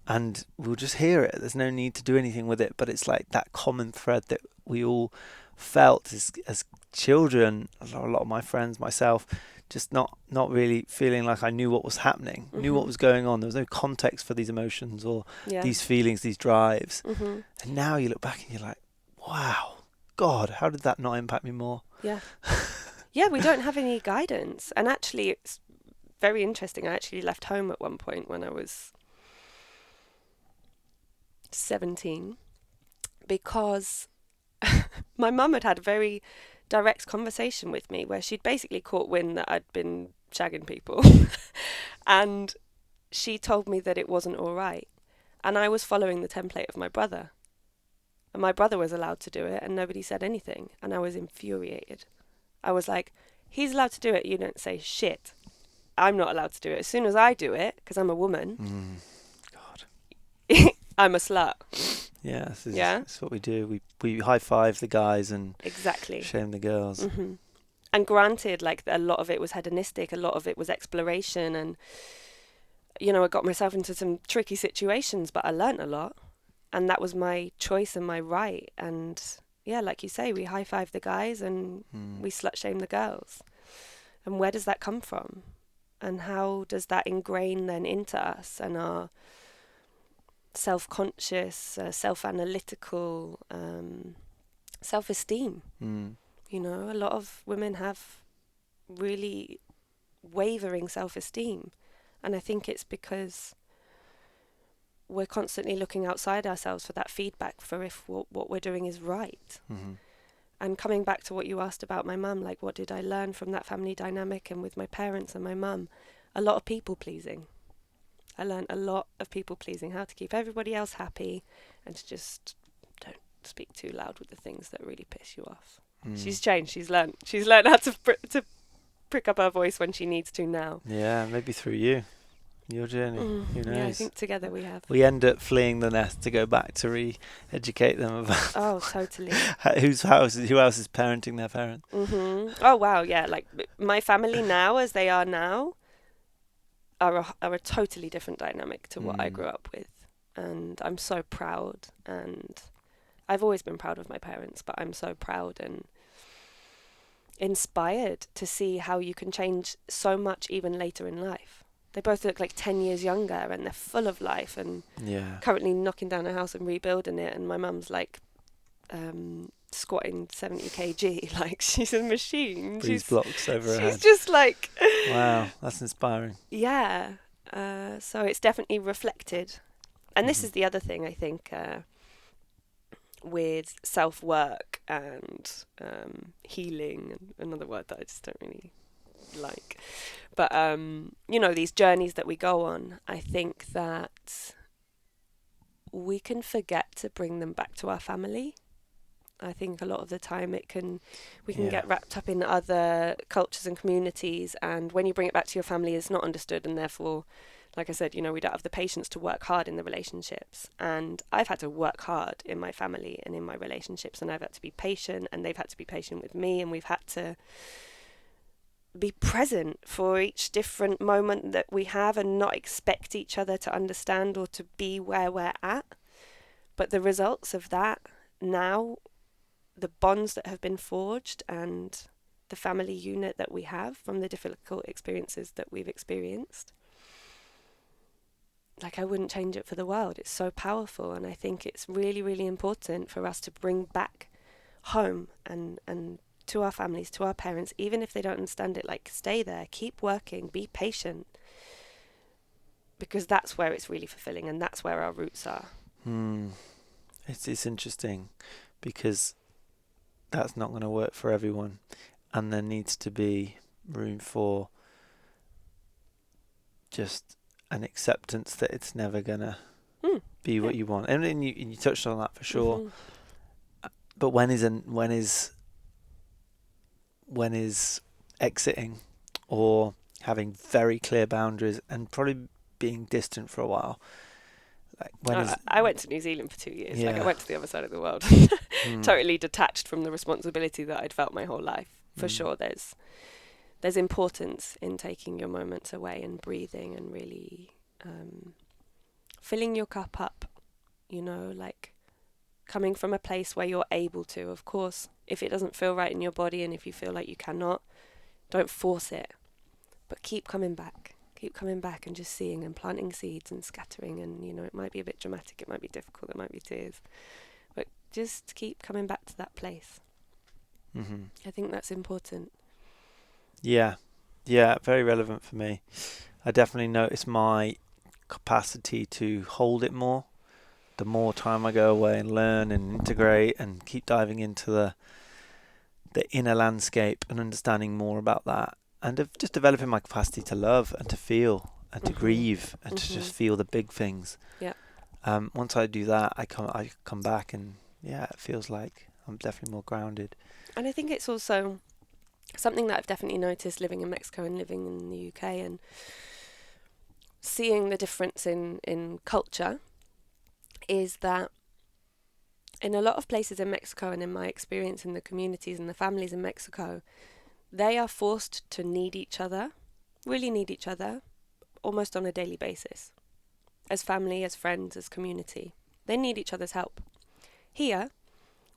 And we'll just hear it. There's no need to do anything with it. But it's like that common thread that we all felt as children. A lot of my friends, myself, just not really feeling like I knew what was happening, knew what was going on. There was no context for these emotions or these feelings, these drives. And now you look back and you're like, wow, God, how did that not impact me more? Yeah. Yeah, we don't have any guidance. And actually, it's very interesting. I actually left home at one point when I was 17, because my mum had a very direct conversation with me where she'd basically caught wind that I'd been shagging people and she told me that it wasn't all right, and I was following the template of my brother, and my brother was allowed to do it and nobody said anything, and I was infuriated. I was like, he's allowed to do it, you don't say shit. I'm not allowed to do it. As soon as I do it, because I'm a woman, God. I'm a slut. Yeah, this is what we do. We high five the guys and exactly shame the girls. And And granted, like, a lot of it was hedonistic, a lot of it was exploration, and, you know, I got myself into some tricky situations, but I learnt a lot, and that was my choice and my right. And yeah, like you say, we high-five the guys and we slut-shame the girls. And where does that come from? And how does that ingrain then into us and our self-conscious, self-analytical self-esteem? You know, a lot of women have really wavering self-esteem, and I think it's because we're constantly looking outside ourselves for that feedback for if what we're doing is right. And coming back to what you asked about my mum, like, what did I learn from that family dynamic and with my parents and my mum? A lot of people pleasing. I learned a lot of people pleasing, how to keep everybody else happy and to just don't speak too loud with the things that really piss you off. She's changed. She's learned how to prick up her voice when she needs to now. Yeah, maybe through your journey. Who knows? Yeah, I think together we have. We end up fleeing the nest to go back to re-educate them about. Oh, totally. Who else is parenting their parents? Oh wow, yeah. Like, my family now, as they are now, are a totally different dynamic to what I grew up with, and I'm so proud. And I've always been proud of my parents, but I'm so proud and inspired to see how you can change so much even later in life. They both look like 10 years younger, and they're full of life and currently knocking down a house and rebuilding it. And my mum's like squatting 70 kg, like, she's a machine. Breeze blocks over her head. She's just like... Wow, that's inspiring. Yeah. So it's definitely reflected. And this is the other thing, I think, with self-work and healing, another word that I just don't really like. But, you know, these journeys that we go on, I think that we can forget to bring them back to our family. I think a lot of the time we can get wrapped up in other cultures and communities, and when you bring it back to your family, it's not understood, and therefore, like I said, you know, we don't have the patience to work hard in the relationships. And I've had to work hard in my family and in my relationships, and I've had to be patient, and they've had to be patient with me, and we've had to be present for each different moment that we have and not expect each other to understand or to be where we're at. But the results of that now, the bonds that have been forged and the family unit that we have from the difficult experiences that we've experienced, like, I wouldn't change it for the world. It's so powerful, and I think it's really, really important for us to bring back home and to our families, to our parents, even if they don't understand it. Like, stay there, keep working, be patient, because that's where it's really fulfilling, and that's where our roots are. It's interesting, because that's not going to work for everyone, and there needs to be room for just an acceptance that it's never going to be what you want. And you touched on that for sure. But when is exiting or having very clear boundaries and probably being distant for a while? Like, I went to New Zealand for 2 years. Yeah. Like, I went to the other side of the world, totally detached from the responsibility that I'd felt my whole life. For sure, there's importance in taking your moments away and breathing and really filling your cup up, you know, like coming from a place where you're able to. Of course, if it doesn't feel right in your body and if you feel like you cannot, don't force it, but keep coming back and just seeing and planting seeds and scattering. And, you know, it might be a bit dramatic, it might be difficult, there might be tears, but just keep coming back to that place. I think that's important. Yeah, very relevant for me. I definitely notice my capacity to hold it more the more time I go away and learn and integrate and keep diving into the inner landscape and understanding more about that, and just developing my capacity to love and to feel and to grieve and to just feel the big things. Once I do that, I come back, and it feels like I'm definitely more grounded. And I think it's also something that I've definitely noticed living in Mexico and living in the UK and seeing the difference in culture, is that in a lot of places in Mexico, and in my experience in the communities and the families in Mexico, they are forced to need each other, really need each other, almost on a daily basis. As family, as friends, as community. They need each other's help. Here,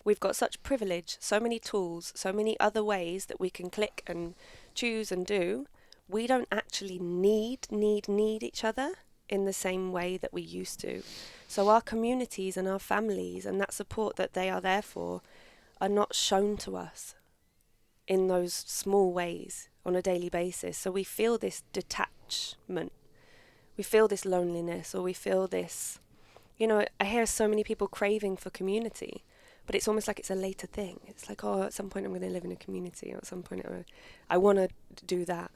we've got such privilege, so many tools, so many other ways that we can click and choose and do. We don't actually need each other in the same way that we used to. So our communities and our families and that support that they are there for are not shown to us in those small ways on a daily basis. So we feel this detachment. We feel this loneliness, or we feel this, I hear so many people craving for community, but it's almost like it's a later thing. It's like, oh, at some point I'm going to live in a community, or at some point I want to do that.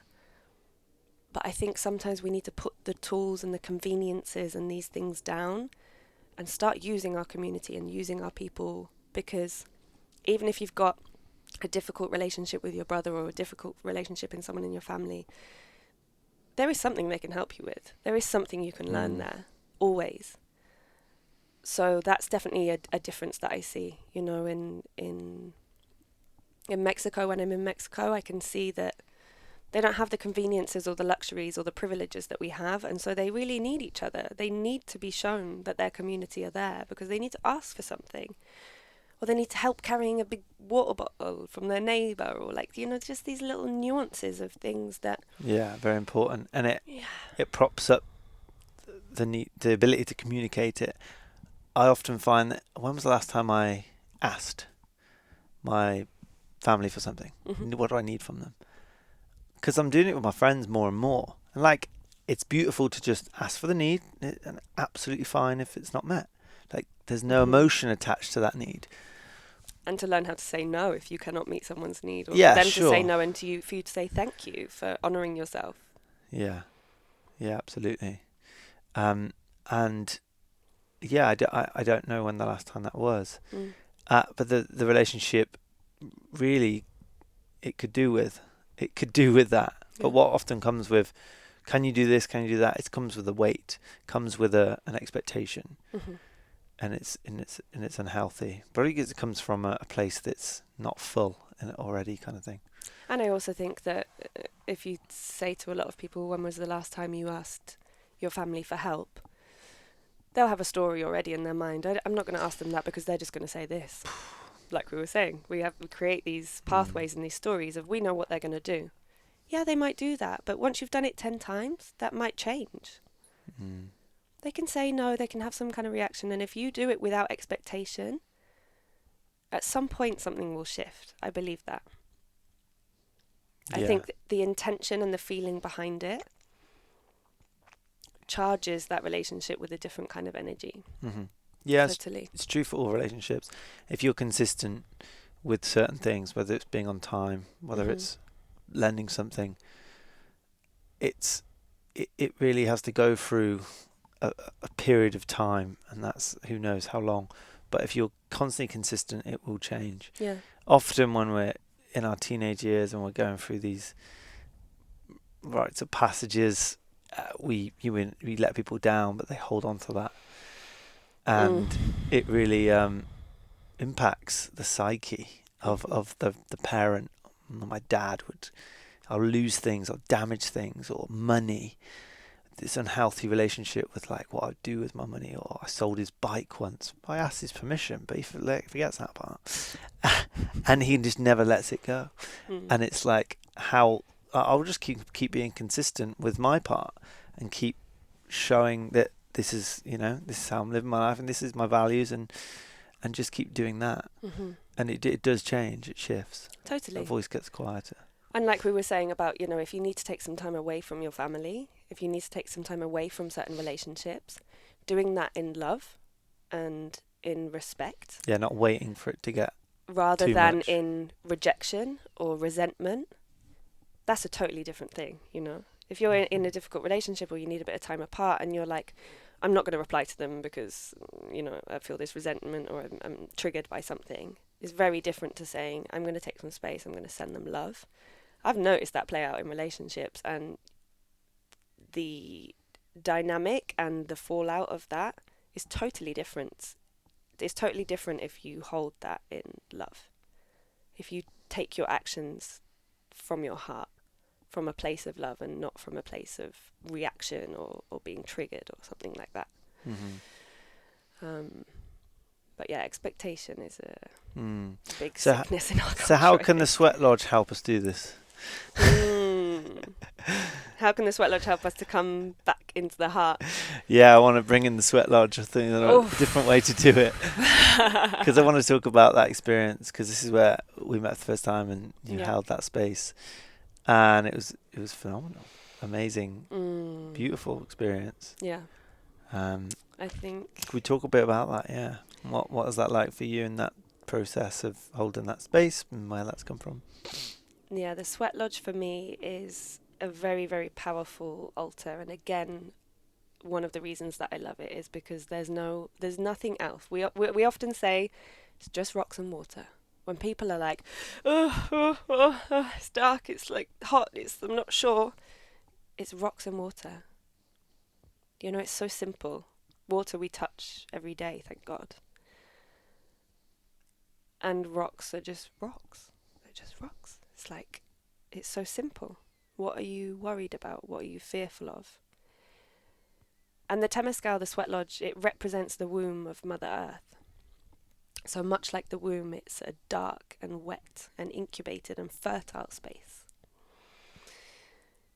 But I think sometimes we need to put the tools and the conveniences and these things down and start using our community and using our people, because even if you've got a difficult relationship with your brother or a difficult relationship in someone in your family, there is something they can help you with. There is something you can learn there, always. So that's definitely a difference that I see, in Mexico. When I'm in Mexico, I can see that they don't have the conveniences or the luxuries or the privileges that we have, and so they really need each other. They need to be shown that their community are there because they need to ask for something, or they need to help carrying a big water bottle from their neighbour, or just these little nuances of things that... Yeah, very important. And it props up the ability to communicate it. I often find that, when was the last time I asked my family for something? Mm-hmm. What do I need from them? Because I'm doing it with my friends more and more. And it's beautiful to just ask for the need, and absolutely fine if it's not met. There's no emotion attached to that need. And to learn how to say no if you cannot meet someone's need, or for them to say no, and for you to say thank you for honouring yourself. Yeah, absolutely. And yeah, I don't know when the last time that was. But the relationship, really, it could do with that. But what often comes with, can you do this, can you do that? It comes with a weight, comes with an expectation. Mm-hmm. And it's unhealthy. But I think it comes from a place that's not full in it already, kind of thing. And I also think that if you say to a lot of people, when was the last time you asked your family for help, they'll have a story already in their mind. I'm not going to ask them that, because they're just going to say this. Like we were saying, we create these pathways and these stories of, we know what they're going to do. Yeah, they might do that, but once you've done it 10 times, that might change. They can say no, they can have some kind of reaction, and if you do it without expectation, at some point something will shift. I believe that. I think the intention and the feeling behind it charges that relationship with a different kind of energy. Mm-hmm. Yeah, totally. It's true for all relationships. If you're consistent with certain things, whether it's being on time, whether it's lending something, it really has to go through a period of time, and that's who knows how long. But if you're constantly consistent, it will change. Yeah. Often when we're in our teenage years and we're going through these rites of passages, we let people down, but they hold on to that, and it really impacts the psyche of the parent. My dad I'll lose things, I'll damage things, or money. This unhealthy relationship with what I'd do with my money, or I sold his bike once. I asked his permission, but he forgets that part, and he just never lets it go. And it's how I'll just keep being consistent with my part and keep showing that this is how I'm living my life, and this is my values, and just keep doing that. And it does change, it shifts. Totally. The voice gets quieter. And like we were saying about, if you need to take some time away from your family, if you need to take some time away from certain relationships, doing that in love and in respect. Yeah, not waiting for it to get rather too than much. In rejection or resentment. That's a totally different thing, If you're in a difficult relationship, or you need a bit of time apart, and you're like, I'm not going to reply to them because, I feel this resentment, or I'm triggered by something, it's very different to saying, I'm going to take some space, I'm going to send them love. I've noticed that play out in relationships, and the dynamic and the fallout of that is totally different. It's totally different if you hold that in love. If you take your actions from your heart, from a place of love, and not from a place of reaction or being triggered or something like that. But yeah, expectation is a big sickness in our culture. So how can the Sweatlodge help us do this? How can the Sweatlodge help us to come back into the heart? Yeah, I want to bring in the Sweatlodge. I think a different way to do it. Because I want to talk about that experience, because this is where we met the first time and you held that space. And it was phenomenal. Amazing, beautiful experience. Yeah. I think... Can we talk a bit about that? Yeah. What was that like for you in that process of holding that space and where that's come from? Yeah, the Sweatlodge for me is a very, very powerful altar. And again, one of the reasons that I love it is because there's nothing else. We often say it's just rocks and water. When people are like, it's dark, it's like hot, I'm not sure. It's rocks and water. You know, it's so simple. Water we touch every day, thank God. And rocks are just rocks. They're just rocks. It's like, it's so simple. What are you worried about? What are you fearful of? And the Tezmescal, the Sweatlodge, it represents the womb of Mother Earth. So much like the womb, it's a dark and wet and incubated and fertile space.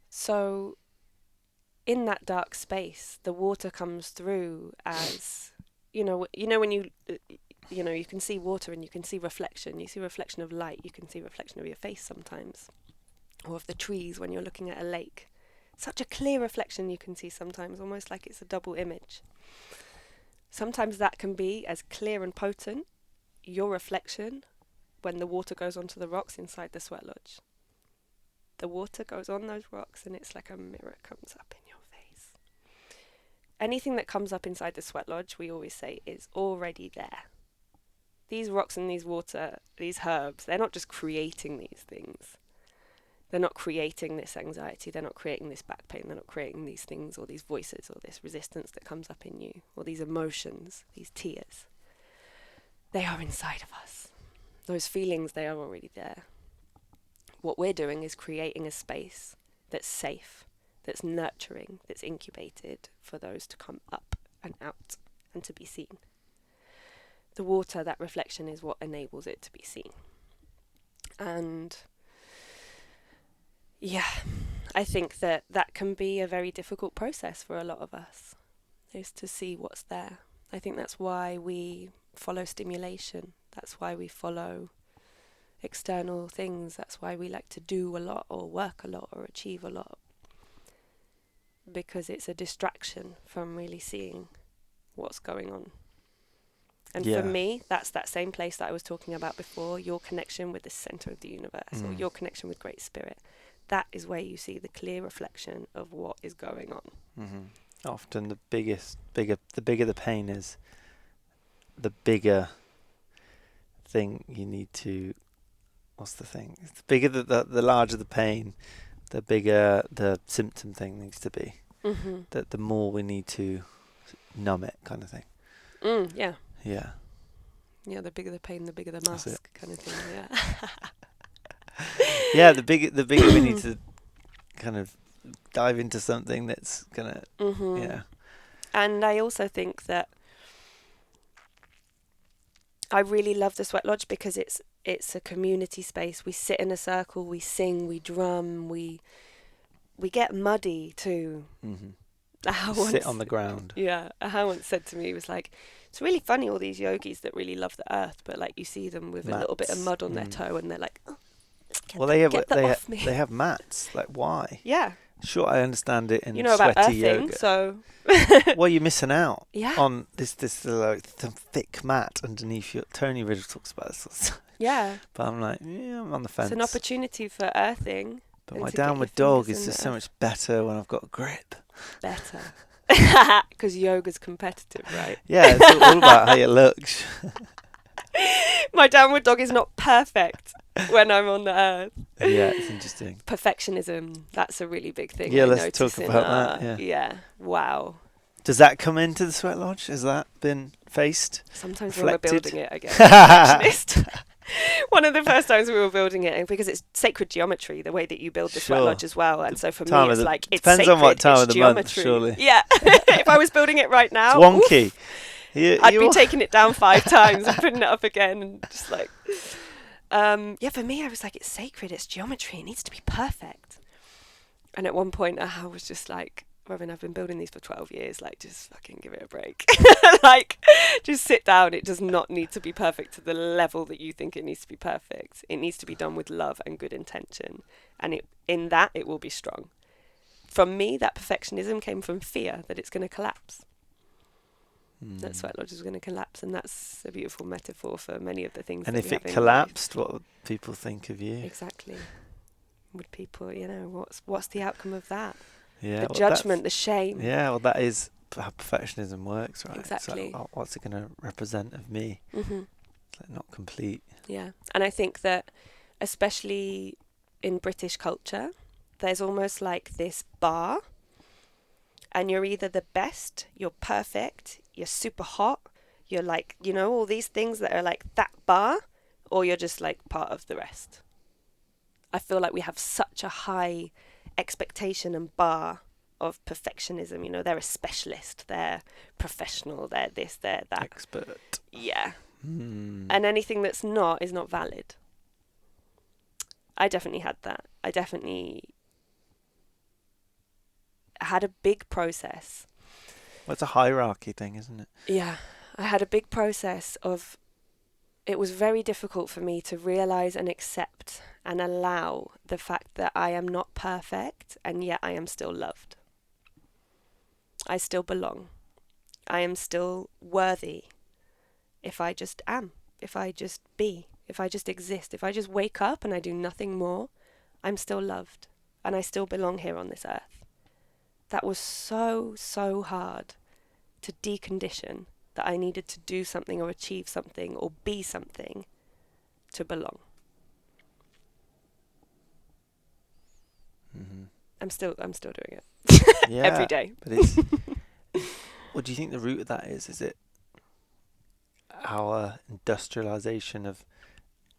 So in that dark space, the water comes through as, you know when you can see water and you can see reflection. You see reflection of light. You can see reflection of your face sometimes, or of the trees when you're looking at a lake. Such a clear reflection you can see sometimes, almost like it's a double image. Sometimes that can be as clear and potent, your reflection, when the water goes onto the rocks inside the Sweatlodge. The water goes on those rocks and it's like a mirror comes up in your face. Anything that comes up inside the Sweatlodge, we always say, is already there. These rocks and these water, these herbs, they're not just creating these things. They're not creating this anxiety. They're not creating this back pain. They're not creating these things or these voices or this resistance that comes up in you or these emotions, these tears. They are inside of us. Those feelings, they are already there. What we're doing is creating a space that's safe, that's nurturing, that's incubated for those to come up and out and to be seen. The water, that reflection, is what enables it to be seen. And yeah, I think that can be a very difficult process for a lot of us, is to see what's there. I think that's why we follow stimulation. That's why we follow external things. That's why we like to do a lot or work a lot or achieve a lot. Because it's a distraction from really seeing what's going on. And for me, that's that same place that I was talking about before, your connection with the center of the universe or your connection with Great Spirit. That is where you see the clear reflection of what is going on. Mm-hmm. Often the bigger the pain is, the bigger thing you need to, what's the thing? The bigger the larger the pain, the bigger the symptom thing needs to be. Mm-hmm. That the more we need to numb it, kind of thing. Yeah. Yeah. Yeah, the bigger the pain, the bigger the mask, kind of thing. Yeah. Yeah, the bigger we need to kind of dive into something that's gonna. Mm-hmm. Yeah. And I also think that I really love the Sweatlodge because it's a community space. We sit in a circle, we sing, we drum, we get muddy too. Mm-hmm. Sit on the ground. Yeah, Aha once said to me, he was like, it's really funny, all these yogis that really love the earth, but like you see them with a little bit of mud on their toe and they're like, oh, they have mats. Like, why? Yeah. Sure, I understand it in sweaty about earthing, yoga. So well, you're missing out on this some thick mat underneath your. Tony Ridge talks about this. Yeah. But I'm like, I'm on the fence. It's an opportunity for earthing. But my downward dog is just so much better when I've got grip. Better. Because yoga's competitive, right? Yeah, it's all about how you look. My downward dog is not perfect when I'm on the earth. Yeah, it's interesting. Perfectionism, that's a really big thing. Yeah, let's talk about that. Yeah, wow. Does that come into the Sweatlodge? Has that been faced? Sometimes reflected? when we're building it, I get perfectionist. one of the first times we were building it, because it's sacred geometry, the way that you build the Sure. Sweatlodge as well. And so for me, Time of it's the- like, it's depends sacred, on what time it's of the geometry. month, surely. Yeah. If I was building it right now, It's wonky. I'd be taking it down 5 times and putting it up again, and just like, yeah, for me, I was like, it's sacred, it's geometry, it needs to be perfect. And at one point, I was just like, Robyn, I've been building these for 12 years, like, just fucking give it a break. Like, just sit down. It does not need to be perfect to the level that you think it needs to be perfect. It needs to be done with love and good intention. And in that, it will be strong. From me, that perfectionism came from fear that it's going to collapse. That Sweatlodge is going to collapse, and that's a beautiful metaphor for many of the things. And that if we it have in collapsed, life. what would people think of you? Exactly. Would people, what's the outcome of that? Yeah, The judgment, the shame. Yeah, well, that is how perfectionism works, right? Exactly. It's like, oh, what's it going to represent of me? Mm-hmm. It's like not complete. Yeah, and I think that especially in British culture, there's almost like this bar, and you're either the best, you're perfect, you're super hot, you're like, all these things that are like that bar, or you're just like part of the rest. I feel like we have such a high expectation and bar of perfectionism. They're a specialist, they're professional, they're this, they're that. Expert. Yeah. And anything that's not is not valid. I definitely had that. I definitely had a big process. Well, it's a hierarchy thing, isn't it? Yeah. I had a big process of, it was very difficult for me to realize and accept and allow the fact that I am not perfect, and yet I am still loved. I still belong. I am still worthy if I just am, if I just be, if I just exist, if I just wake up and I do nothing more, I'm still loved, and I still belong here on this earth. That was so, so hard to decondition, that I needed to do something or achieve something or be something to belong. Mm-hmm. I'm still doing it. Yeah, every day. But it's. What do you think the root of that is? Is it our industrialization of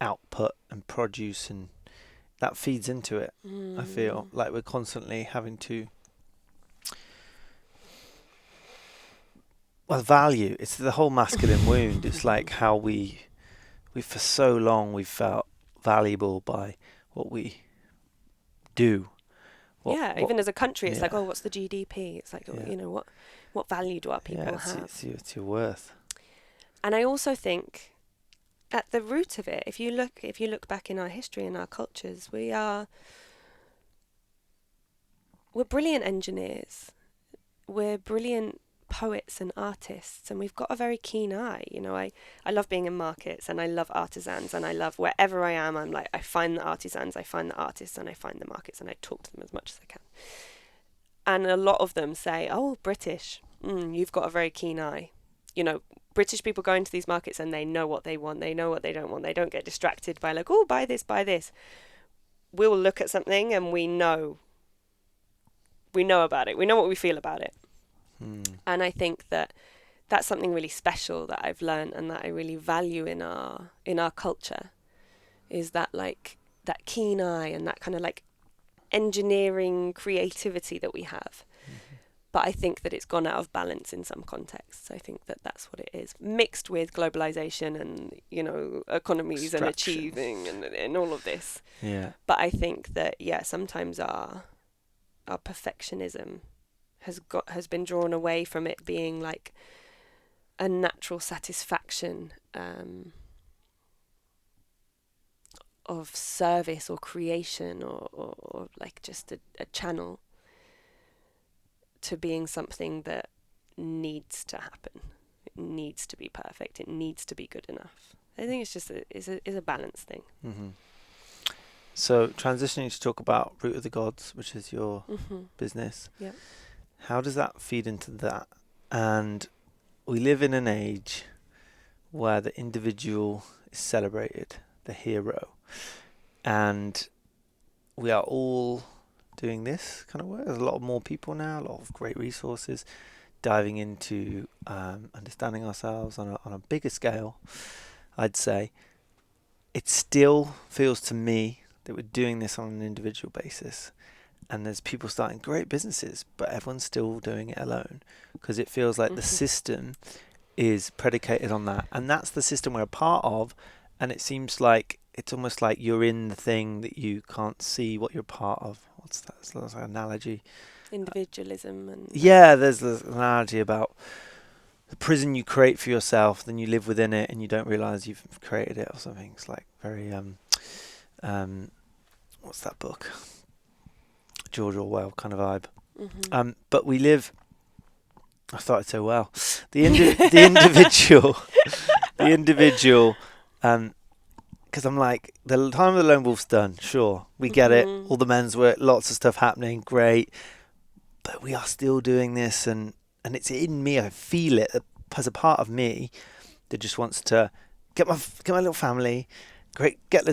output and produce, and that feeds into it? I feel like we're constantly having to. Well, value. It's the whole masculine wound. It's like how we for so long we've felt valuable by what we do. Even as a country, it's like, yeah. what's the GDP? It's like, Yeah. what value do our people have? It's your worth. And I also think at the root of it, if you look back in our history and our cultures, we're brilliant engineers. We're brilliant poets and artists, and we've got a very keen eye. I love being in markets, and I love artisans, and I love wherever I am, I'm like, I find the artisans, I find the artists, and I find the markets, and I talk to them as much as I can. And a lot of them say, oh, British, you've got a very keen eye. British people go into these markets and they know what they want, they know what they don't want, they don't get distracted by like, oh, buy this, buy this. We'll look at something and we know about it, we know what we feel about it. And I think that that's something really special that I've learned, and that I really value in our culture, is that like that keen eye and that kind of like engineering creativity that we have. But I think that it's gone out of balance in some contexts. I think that that's what it is, mixed with globalization and economies and achieving and all of this. Yeah. But I think that sometimes our perfectionism has been drawn away from it being like a natural satisfaction of service or creation or like just a channel, to being something that needs to happen. It needs to be perfect. It needs to be good enough. I think it's just a balance thing. Mm-hmm. So transitioning to talk about Root of the Gods, which is your business. Yeah. How does that feed into that? And we live in an age where the individual is celebrated, the hero. And we are all doing this kind of work. There's a lot more people now, a lot of great resources, diving into understanding ourselves on a bigger scale, I'd say. it still feels to me that we're doing this on an individual basis. And there's people starting great businesses, but everyone's still doing it alone because it feels like the system is predicated on that. And that's the system we're a part of. And it seems like it's almost like you're in the thing that you can't see what you're part of. What's that? It's like an analogy. Individualism and Yeah, there's this analogy about the prison you create for yourself, then you live within it and you don't realize you've created it or something. It's like very, what's that book? George Orwell kind of vibe. But we live. I started so well. The individual, the individual. Because I'm like, the time of the lone wolf's done. Sure, we get it. All the men's work, lots of stuff happening. Great, but we are still doing this, and it's in me. I feel it as a part of me that just wants to get my little family. Great, get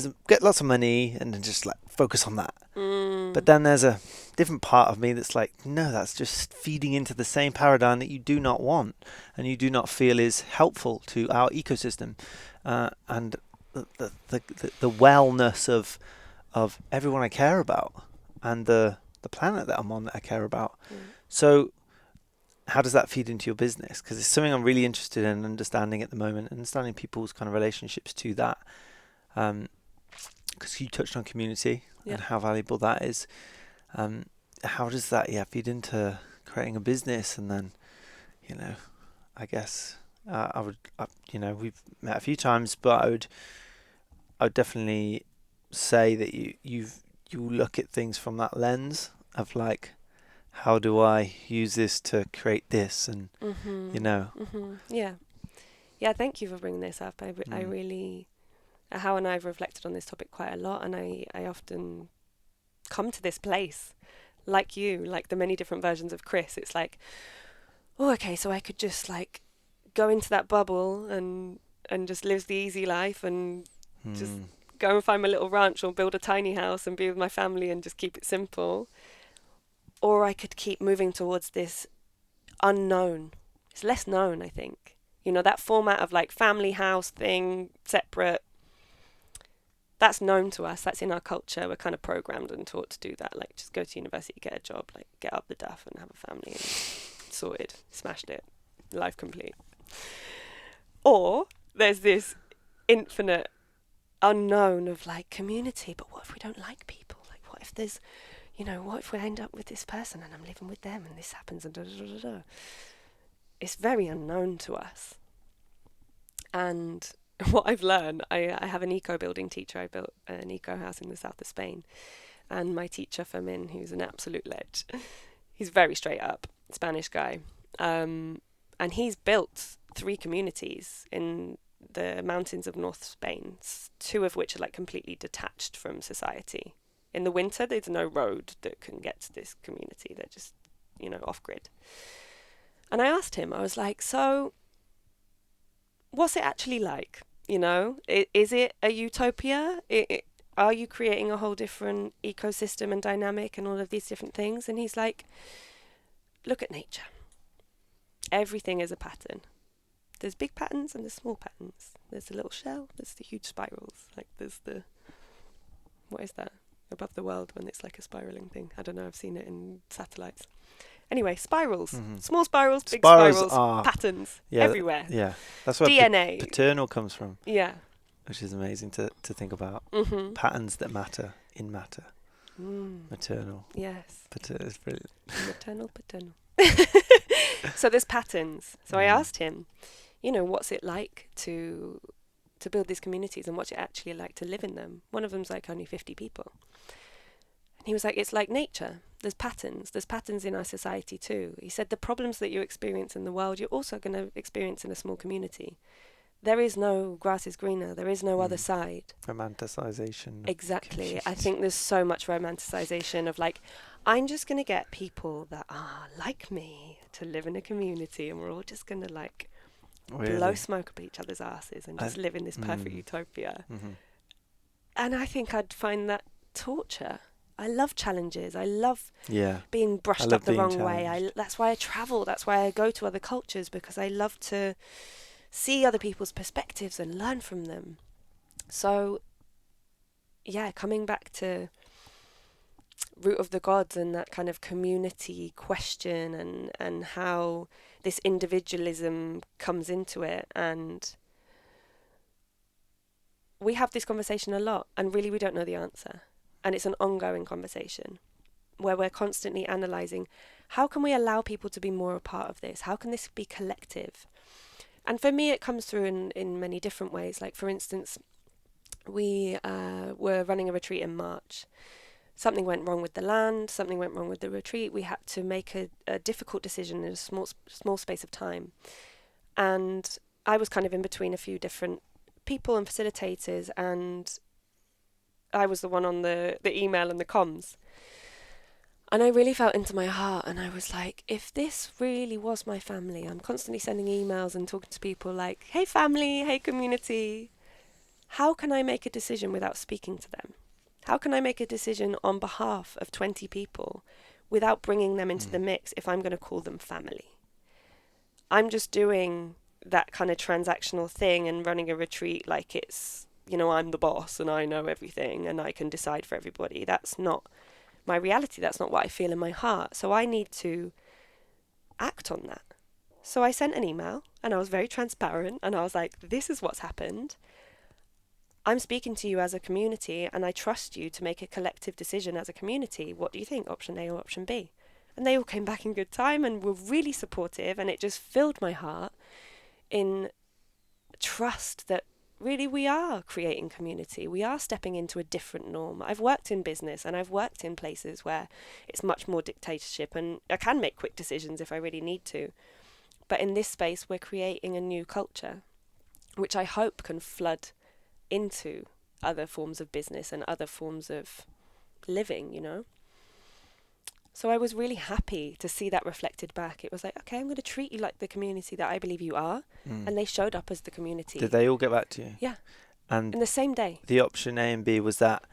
lots of money, and then just like focus on that. But then there's a different part of me that's like, no, that's just feeding into the same paradigm that you do not want and you do not feel is helpful to our ecosystem, and the wellness of everyone I care about and the planet that I'm on that I care about. So how does that feed into your business? Because it's something I'm really interested in understanding at the moment, understanding people's kind of relationships to that. Because you touched on community and how valuable that is. How does that feed into creating a business? And then, I guess we've met a few times, but I would definitely say that you look at things from that lens of like, how do I use this to create this? And yeah. Thank you for bringing this up. I really. How and I have reflected on this topic quite a lot, and I often come to this place, like you, like the many different versions of Chris. It's like, oh, okay, so I could just like go into that bubble and just live the easy life and just go and find my little ranch or build a tiny house and be with my family and just keep it simple. Or I could keep moving towards this unknown. It's less known, I think. That format of like family house thing, separate. That's known to us. That's in our culture. We're kind of programmed and taught to do that. Like, just go to university, get a job, like, get up the duff and have a family and sorted, smashed it, life complete. Or there's this infinite unknown of, like, community. But what if we don't like people? Like, what if there's, what if we end up with this person and I'm living with them and this happens and da-da-da-da-da? It's very unknown to us. And what I've learned, I have an eco-building teacher. I built an eco house in the south of Spain. And my teacher, Fermin, who's an absolute ledge, he's very straight up, Spanish guy. And he's built 3 communities in the mountains of North Spain, 2 of which are like completely detached from society. In the winter, there's no road that can get to this community. They're just, off-grid. And I asked him, I was like, so what's it actually like? Is it a utopia? Are you creating a whole different ecosystem and dynamic and all of these different things? And he's like, look at nature. Everything is a pattern. There's big patterns and there's small patterns. There's the little shell, there's the huge spirals. Like there's what is that? Above the world when it's like a spiraling thing. I don't know, I've seen it in satellites. Anyway, spirals. Small spirals, big spirals, patterns everywhere. That's where DNA. Paternal comes from. Yeah. Which is amazing to think about. Patterns that matter in matter. Maternal. Yes. It's brilliant. Maternal, paternal. So there's patterns. So I asked him, what's it like to build these communities and what's it actually like to live in them? One of them's like only 50 people. And he was like, it's like nature. There's patterns. There's patterns in our society too. He said the problems that you experience in the world, you're also going to experience in a small community. There is no grass is greener. There is no other side. Romanticization. Exactly. I think there's so much romanticization of like, I'm just going to get people that are like me to live in a community and we're all just going to like blow smoke up each other's asses and just live in this perfect utopia. And I think I'd find that torture. I love challenges. I love being brushed up the wrong way. That's why I travel. That's why I go to other cultures, because I love to see other people's perspectives and learn from them. So, yeah, coming back to root of the gods and that kind of community question, and how this individualism comes into it. And we have this conversation a lot, and really we don't know the answer. And it's an ongoing conversation where we're constantly analysing, how can we allow people to be more a part of this? How can this be collective? And for me, it comes through in many different ways. Like, for instance, we were running a retreat in March. Something went wrong with the land, something went wrong with the retreat. We had to make a difficult decision in a small space of time. And I was kind of in between a few different people and facilitators, and I was the one on the email and the comms. And I really felt into my heart, and I was like, if this really was my family, I'm constantly sending emails and talking to people like, hey family, hey community, how can I make a decision without speaking to them? How can I make a decision on behalf of 20 people without bringing them into the mix if I'm going to call them family? I'm just doing that kind of transactional thing and running a retreat like it's, I'm the boss and I know everything and I can decide for everybody. That's not my reality. That's not what I feel in my heart. So I need to act on that. So I sent an email and I was very transparent, and I was like, this is what's happened. I'm speaking to you as a community, and I trust you to make a collective decision as a community. What do you think, option A or option B? And they all came back in good time and were really supportive, and it just filled my heart in trust that really we are creating community. We are stepping into a different norm. I've worked in business and I've worked in places where it's much more dictatorship, and I can make quick decisions if I really need to. But in this space, we're creating a new culture, which I hope can flood into other forms of business and other forms of living, So I was really happy to see that reflected back. It was like, okay, I'm going to treat you like the community that I believe you are. And they showed up as the community. Did they all get back to you? Yeah. And in the same day. The option A and B, was that,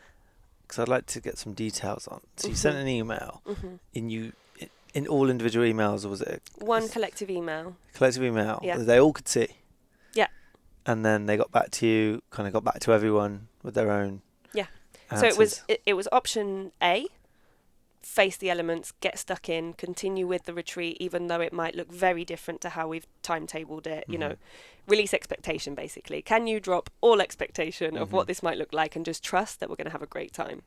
because I'd like to get some details on. So you sent an email, in all individual emails, or was it one collective email? Collective email, yeah. That they all could see. Yeah. And then they got back to you, kind of got back to everyone with their own. Yeah. Answers. So it was option A, face the elements, get stuck in, continue with the retreat, even though it might look very different to how we've timetabled it, release expectation, basically. Can you drop all expectation of what this might look like and just trust that we're going to have a great time?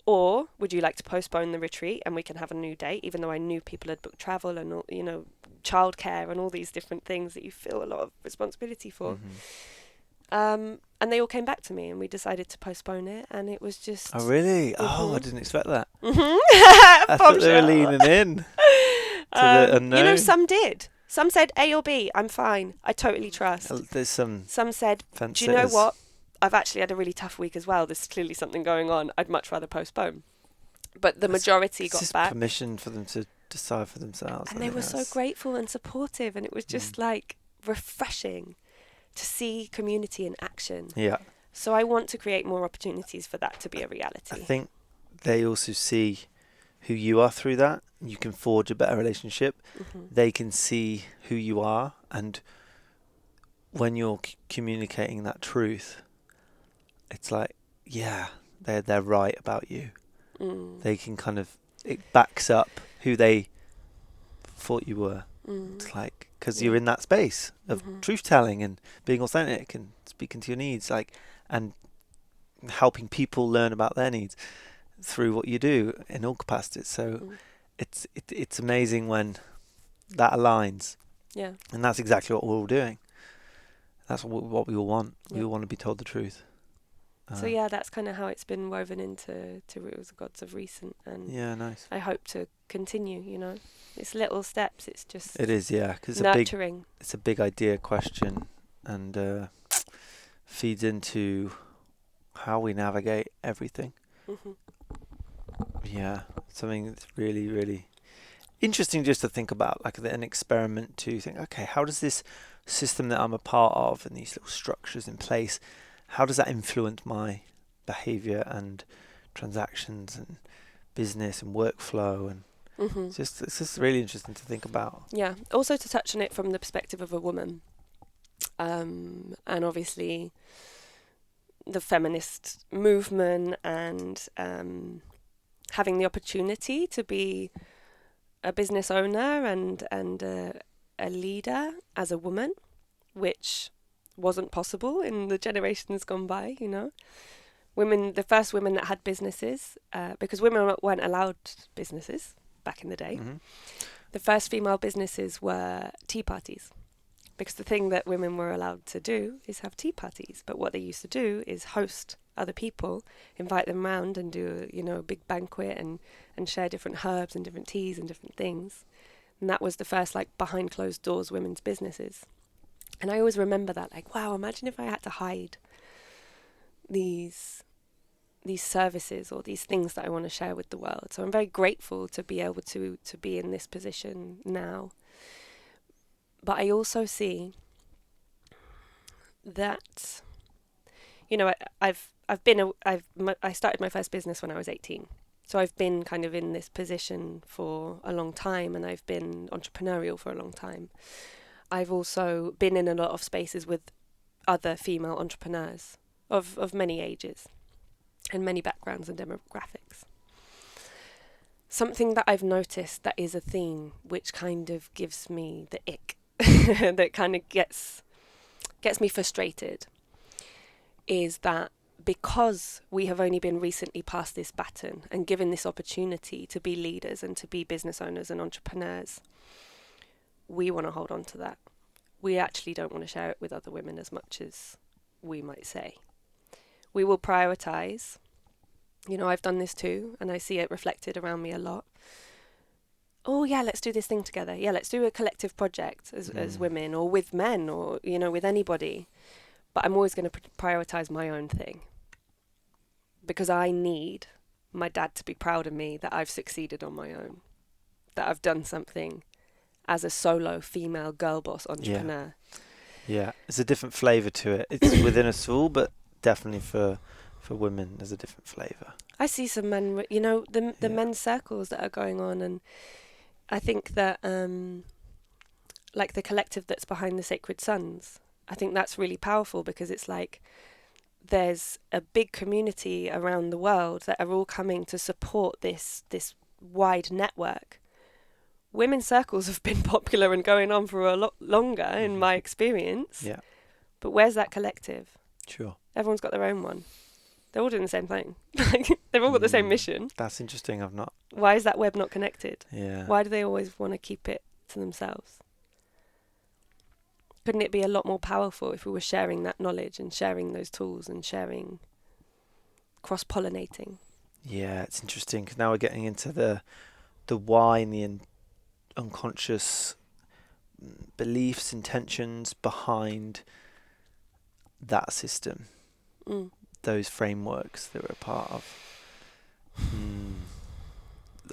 Or would you like to postpone the retreat and we can have a new date, even though I knew people had booked travel and, childcare and all these different things that you feel a lot of responsibility for. And they all came back to me and we decided to postpone it, and it was just... Oh, really? Oh, I didn't expect that. I thought they were leaning in to the unknown. Some did. Some said A or B, I'm fine. I totally trust. There's some said, do you know what? I've actually had a really tough week as well. There's clearly something going on. I'd much rather postpone. But the majority got back. Permission for them to decide for themselves. And they were so grateful and supportive, and it was just like refreshing to see community in action. Yeah. So I want to create more opportunities for that to be a reality. I think they also see who you are through that. You can forge a better relationship. They can see who you are, and when you're communicating that truth, it's like, yeah, they're right about you. They can it backs up who they thought you were. It's like, because you're in that space of truth telling and being authentic and speaking to your needs, and helping people learn about their needs through what you do in all capacities. So it's amazing when that aligns. Yeah. And that's exactly what we're all doing. That's what we all want. We all want to be told the truth. So that's kind of how it's been woven into Root of the Gods of recent, and nice. I hope to continue. It's little steps. It's just it is, because nurturing. It's a big idea question, and feeds into how we navigate everything. Yeah, something that's really, really interesting just to think about, like an experiment to think, okay, how does this system that I'm a part of and these little structures in place, how does that influence my behavior and transactions and business and workflow? And it's just really interesting to think about. Yeah. Also to touch on it from the perspective of a woman, and obviously the feminist movement and having the opportunity to be a business owner and a leader as a woman, which wasn't possible in the generations gone by, you know. Women, the first women that had businesses, because women weren't allowed businesses back in the day, the first female businesses were tea parties. Because the thing that women were allowed to do is have tea parties. But what they used to do is host other people, invite them round and do, you know, a big banquet and share different herbs and different teas and different things. And that was the first, like, behind closed doors women's businesses. And I always remember that, like, wow, imagine if I had to hide these services or these things that I want to share with the world. So I'm very grateful to be able to be in this position now. But I also see that, you know, I started my first business when I was 18. So I've been kind of in this position for a long time, and I've been entrepreneurial for a long time. I've also been in a lot of spaces with other female entrepreneurs of many ages and many backgrounds and demographics. Something that I've noticed that is a theme which kind of gives me the ick, that kind of gets me frustrated, is that because we have only been recently passed this baton and given this opportunity to be leaders and to be business owners and entrepreneurs, we want to hold on to that. We actually don't want to share it with other women as much as we might say. We will prioritize. You know, I've done this too, and I see it reflected around me a lot. Oh yeah, let's do this thing together. Yeah, let's do a collective project as women, or with men, or, you know, with anybody. But I'm always going to prioritize my own thing, because I need my dad to be proud of me that I've succeeded on my own, that I've done something as a solo female girl boss entrepreneur. Yeah, it's a different flavour to it. It's within us all, but definitely for women, there's a different flavour. I see some men, you know, the men's circles that are going on, and I think that, like the collective that's behind the Sacred Sons, I think that's really powerful, because it's like there's a big community around the world that are all coming to support this wide network. Women's circles have been popular and going on for a lot longer, in my experience. Yeah. But where's that collective? Sure. Everyone's got their own one. They're all doing the same thing. They've all got the same mission. That's interesting. I've not. Why is that web not connected? Yeah. Why do they always want to keep it to themselves? Couldn't it be a lot more powerful if we were sharing that knowledge and sharing those tools and sharing, cross-pollinating? Yeah, it's interesting, because now we're getting into the why and the unconscious beliefs, intentions behind that system, those frameworks that we're a part of.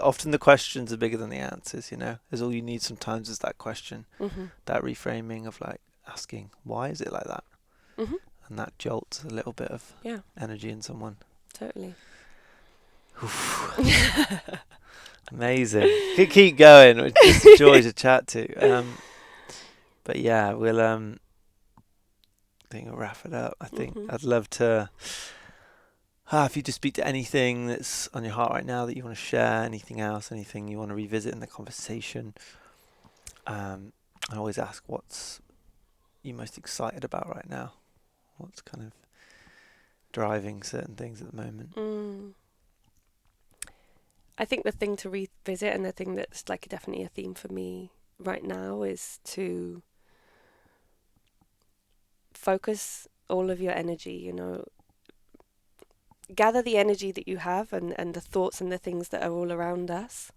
Often the questions are bigger than the answers, you know. There's all you need sometimes is that question, that reframing of, like, asking, why is it like that? And that jolts a little bit of energy in someone. Totally. Amazing. Could keep going. It's just a joy to chat to. But yeah, we'll I think we'll wrap it up. I think I'd love to if you just speak to anything that's on your heart right now that you want to share, anything else, anything you want to revisit in the conversation. I always ask, what's you most excited about right now? What's kind of driving certain things at the moment? I think the thing to revisit, and the thing that's like definitely a theme for me right now, is to focus all of your energy, you know, gather the energy that you have and the thoughts and the things that are all around us,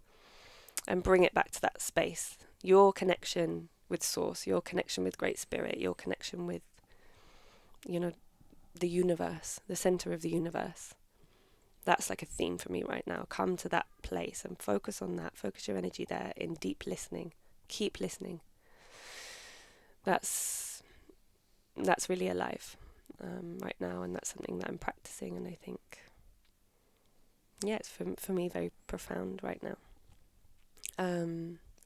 and bring it back to that space. Your connection with Source, your connection with Great Spirit, your connection with, you know, the universe, the center of the universe. That's like a theme for me right now. Come to that place and focus on that. Focus your energy there in deep listening. Keep listening. That's really alive right now, and that's something that I'm practicing, and I think, it's for me very profound right now.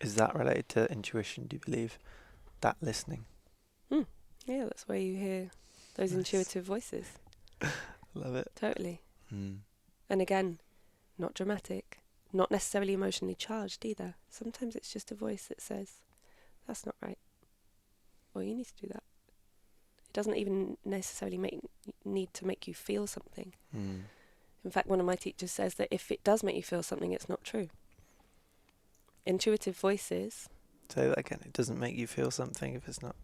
Is that related to intuition, do you believe? That listening? Yeah, that's where you hear those intuitive voices. Love it. Totally. Mm. And again, not dramatic, not necessarily emotionally charged either. Sometimes it's just a voice that says, that's not right. Or you need to do that. It doesn't even necessarily need to make you feel something. Mm. In fact, one of my teachers says that if it does make you feel something, it's not true. Intuitive voices. Say that again. It doesn't make you feel something if it's not.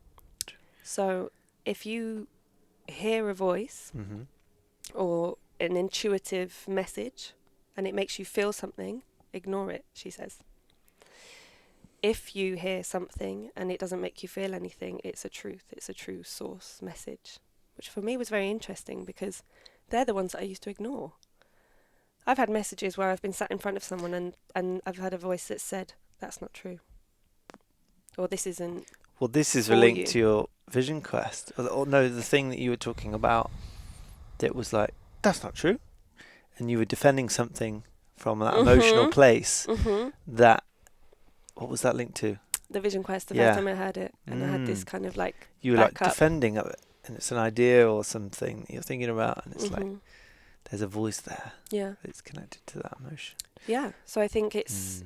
So if you hear a voice Mm-hmm. or an intuitive message and it makes you feel something, ignore it, she says. If you hear something and it doesn't make you feel anything, it's a truth. It's a true source message, which for me was very interesting because they're the ones that I used to ignore. I've had messages where I've been sat in front of someone and I've had a voice that said, that's not true. Or this isn't. Well, this is for linked you. to your vision quest. Or no, the thing that you were talking about that was like, that's not true. And you were defending something from that emotional place that, what was that linked to? The vision quest, the Yeah. first time I heard it. And I had this kind of like You were like backup. defending of it. And it's an idea or something that you're thinking about. And it's like, there's a voice there. Yeah. That's connected to that emotion. Yeah. So I think it's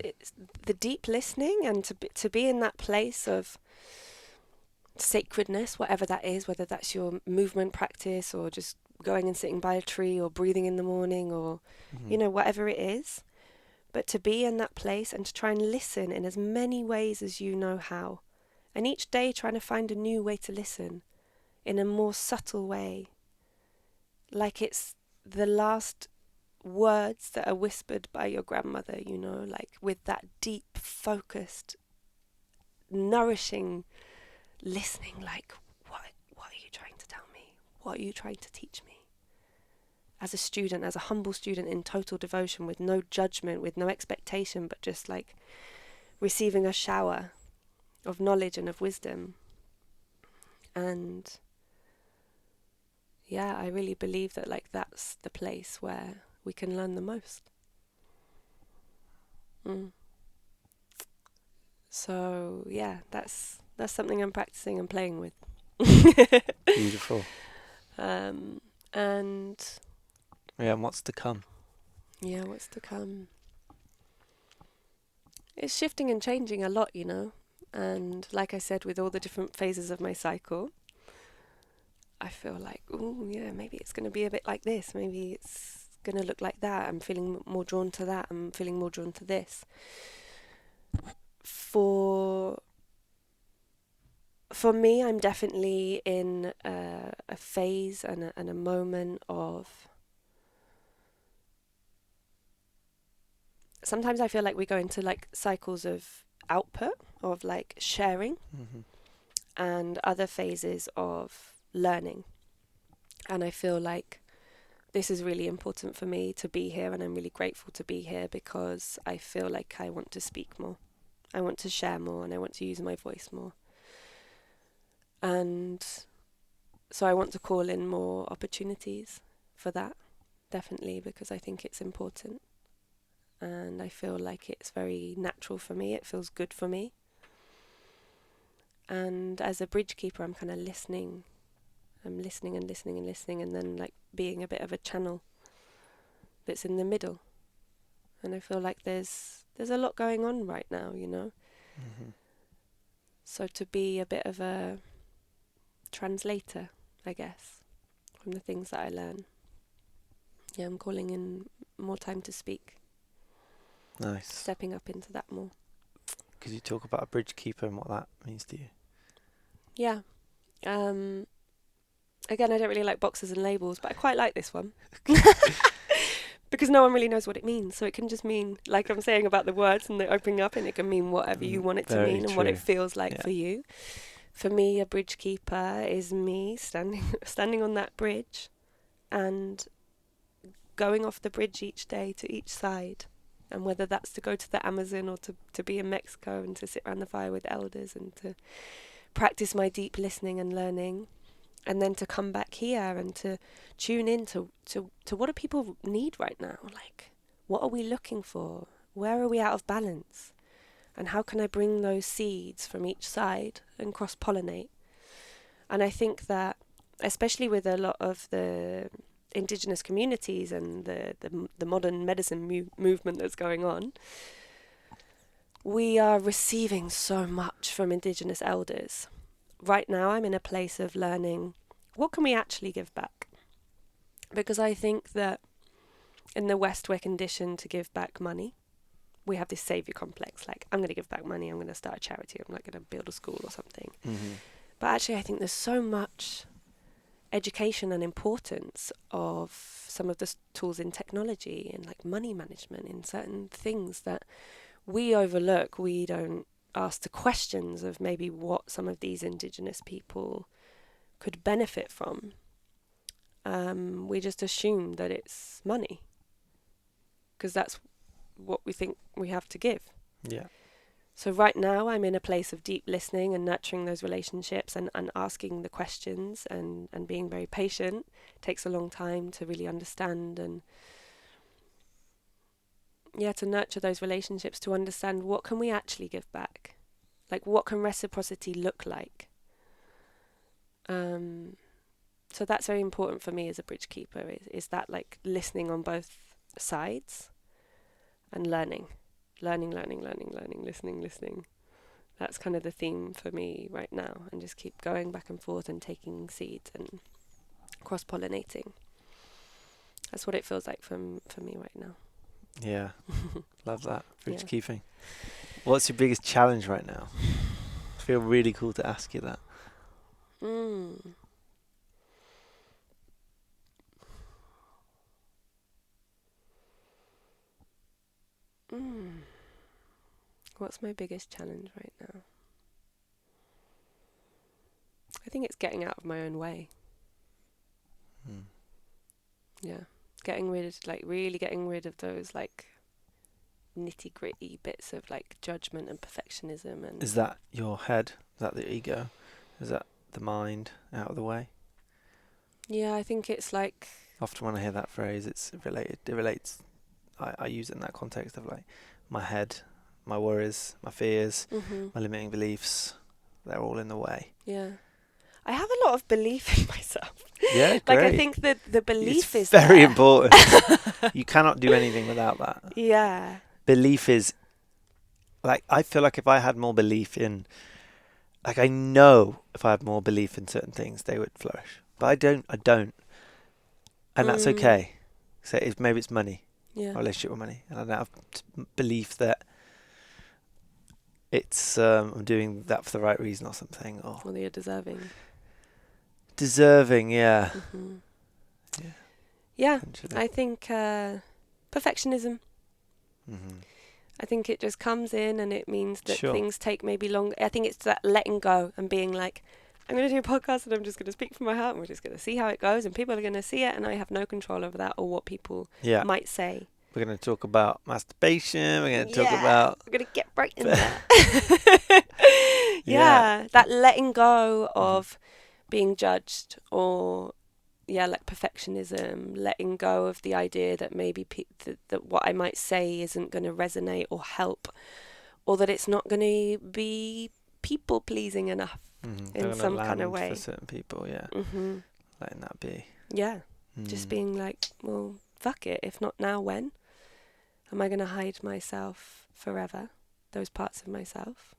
the deep listening and to be in that place of sacredness, whatever that is, whether that's your movement practice or just going and sitting by a tree or breathing in the morning or, you know, whatever it is. But to be in that place and to try and listen in as many ways as you know how. And each day trying to find a new way to listen in a more subtle way. Like it's the last words that are whispered by your grandmother, you know, like with that deep, focused, nourishing listening, like, what are you trying to tell me? What are you trying to teach me? As a student, as a humble student in total devotion, with no judgment, with no expectation, but just like receiving a shower of knowledge and of wisdom. And yeah, I really believe that like that's the place where we can learn the most. So yeah, that's something I'm practicing and playing with. Beautiful. And yeah, and what's to come? Yeah, what's to come? It's shifting and changing a lot, you know. And like I said, with all the different phases of my cycle, I feel like, oh yeah, maybe it's going to be a bit like this. Maybe it's going to look like that. I'm feeling more drawn to that. I'm feeling more drawn to this. For me, I'm definitely in a phase and a moment of... Sometimes I feel like we go into like cycles of output, of like sharing, and other phases of learning. And I feel like this is really important for me to be here, and I'm really grateful to be here because I feel like I want to speak more. I want to share more, and I want to use my voice more. And so I want to call in more opportunities for that, definitely, because I think it's important. And I feel like it's very natural for me. It feels good for me. And as a bridge keeper, I'm kind of listening. I'm listening and listening and listening, and then like being a bit of a channel that's in the middle. And I feel like there's a lot going on right now, you know. So to be a bit of a translator, I guess, from the things that I learn. Yeah, I'm calling in more time to speak. Nice. Stepping up into that more. Could you talk about a bridge keeper and what that means to you? Yeah. Again, I don't really like boxes and labels, but I quite like this one. Because no one really knows what it means. So it can just mean, like I'm saying about the words and the opening up, and it can mean whatever you want it to mean and what it feels like for you. For me, a bridge keeper is me standing on that bridge and going off the bridge each day to each side. And whether that's to go to the Amazon or to be in Mexico and to sit around the fire with elders and to practice my deep listening and learning, and then to come back here and to tune in to what do people need right now? Like, what are we looking for? Where are we out of balance? And how can I bring those seeds from each side and cross-pollinate? And I think that, especially with a lot of the indigenous communities and the modern medicine movement that's going on, we are receiving so much from indigenous elders. Right now I'm in a place of learning, what can we actually give back? Because I think that in the West we're conditioned to give back money. We have this savior complex, like, I'm going to give back money, I'm going to start a charity, I'm like going to build a school or something. Mm-hmm. But actually I think there's so much education and importance of some of the tools in technology and like money management in certain things that we overlook. We don't ask the questions of maybe what some of these indigenous people could benefit from. We just assume that it's money because that's what we think we have to give. Yeah. So right now I'm in a place of deep listening and nurturing those relationships and asking the questions and being very patient. It takes a long time to really understand and to nurture those relationships, to understand what can we actually give back? Like, what can reciprocity look like? So that's very important for me as a bridge keeper, is that like listening on both sides and learning, listening. That's kind of the theme for me right now, and just keep going back and forth and taking seeds and cross-pollinating. That's what it feels like for me right now. Yeah. Love that. Bridge Yeah. keeping. What's your biggest challenge right now? I feel really cool to ask you that. What's my biggest challenge right now? I think it's getting out of my own way. Yeah. Really getting rid of those like nitty gritty bits of like judgment and perfectionism. And is that your head? Is that the ego? Is that the mind out of the way? Yeah, I think it's like, often when I hear that phrase, it's related. It relates. I use it in that context of like my head, my worries, my fears, my limiting beliefs. They're all in the way. Yeah. I have a lot of belief in myself. Yeah, great. Like, I think that the belief is very there. important. You cannot do anything without that. Yeah. Belief is, like, I feel like if I had more belief in, like, I know if I had more belief in certain things, they would flourish. But I don't. And that's okay. So maybe it's money, Yeah. my relationship with money. And I don't have belief that it's, I'm doing that for the right reason or something. Or that you're deserving. Deserving, yeah. Yeah, I think perfectionism. I think it just comes in and it means that things take maybe longer. I think it's that letting go and being like, I'm going to do a podcast and I'm just going to speak from my heart and we're just going to see how it goes and people are going to see it and I have no control over that or what people might say. We're going to talk about masturbation. We're going to talk about... We're going to get right in there. That letting go of being judged or... like perfectionism, letting go of the idea that maybe that what I might say isn't going to resonate or help, or that it's not going to be people pleasing enough in some kind of way for certain people. Letting that be. Just being like, well, fuck it, if not now, when? Am I going to hide myself forever, those parts of myself?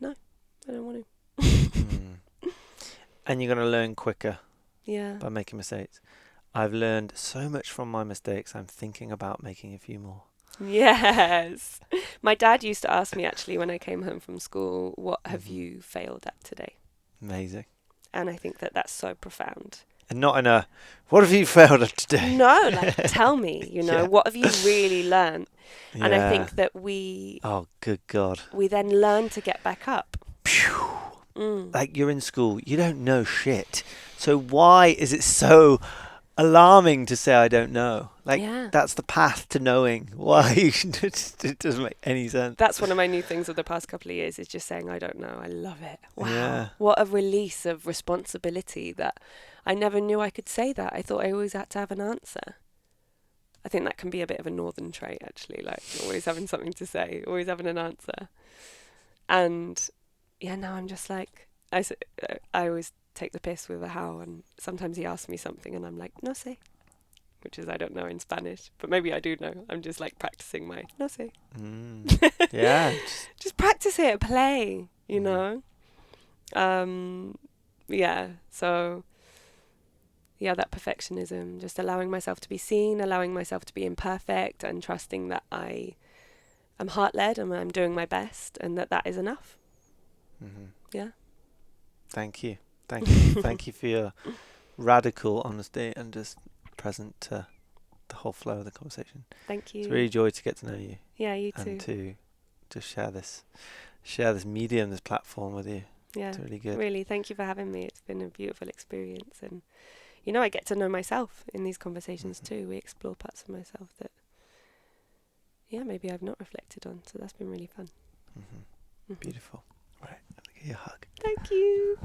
No, I don't want to. And you're going to learn quicker. By making mistakes. I've learned so much from my mistakes. I'm thinking about making a few more. Yes. My dad used to ask me actually when I came home from school, what have you failed at today? Amazing. And I think that that's so profound. And not in a, what have you failed at today? No, like, tell me, what have you really learned? And I think that oh, good God. We then learn to get back up. Like, you're in school, you don't know shit. So why is it so alarming to say I don't know? Like, that's the path to knowing. Why? It doesn't make any sense. That's one of my new things of the past couple of years, is just saying I don't know. I love it. Wow. Yeah. What a release of responsibility that I never knew I could say that. I thought I always had to have an answer. I think that can be a bit of a northern trait, actually, like always having something to say, always having an answer. And now I'm just like, I always take the piss with a how, and sometimes he asks me something and I'm like, no sé, which is I don't know in Spanish, but maybe I do know. I'm just like practicing my no sé. Yeah. Just practice it, play, you Mhm. know. Yeah, so yeah, that perfectionism, just allowing myself to be seen, allowing myself to be imperfect, and trusting that I am heart-led and I'm doing my best, and that is enough. Yeah. Thank you. Thank you. Thank you for your radical honesty and just present to the whole flow of the conversation. Thank It's you. really a joy to get to know you. Yeah, you and too. to share this medium, this platform with you. Yeah, It's really good. really, thank you for having me. It's been a beautiful experience, and you know, I get to know myself in these conversations too. We explore parts of myself that, yeah, maybe I've not reflected on. So that's been really fun. Beautiful. Right, let me give you a hug. Thank you.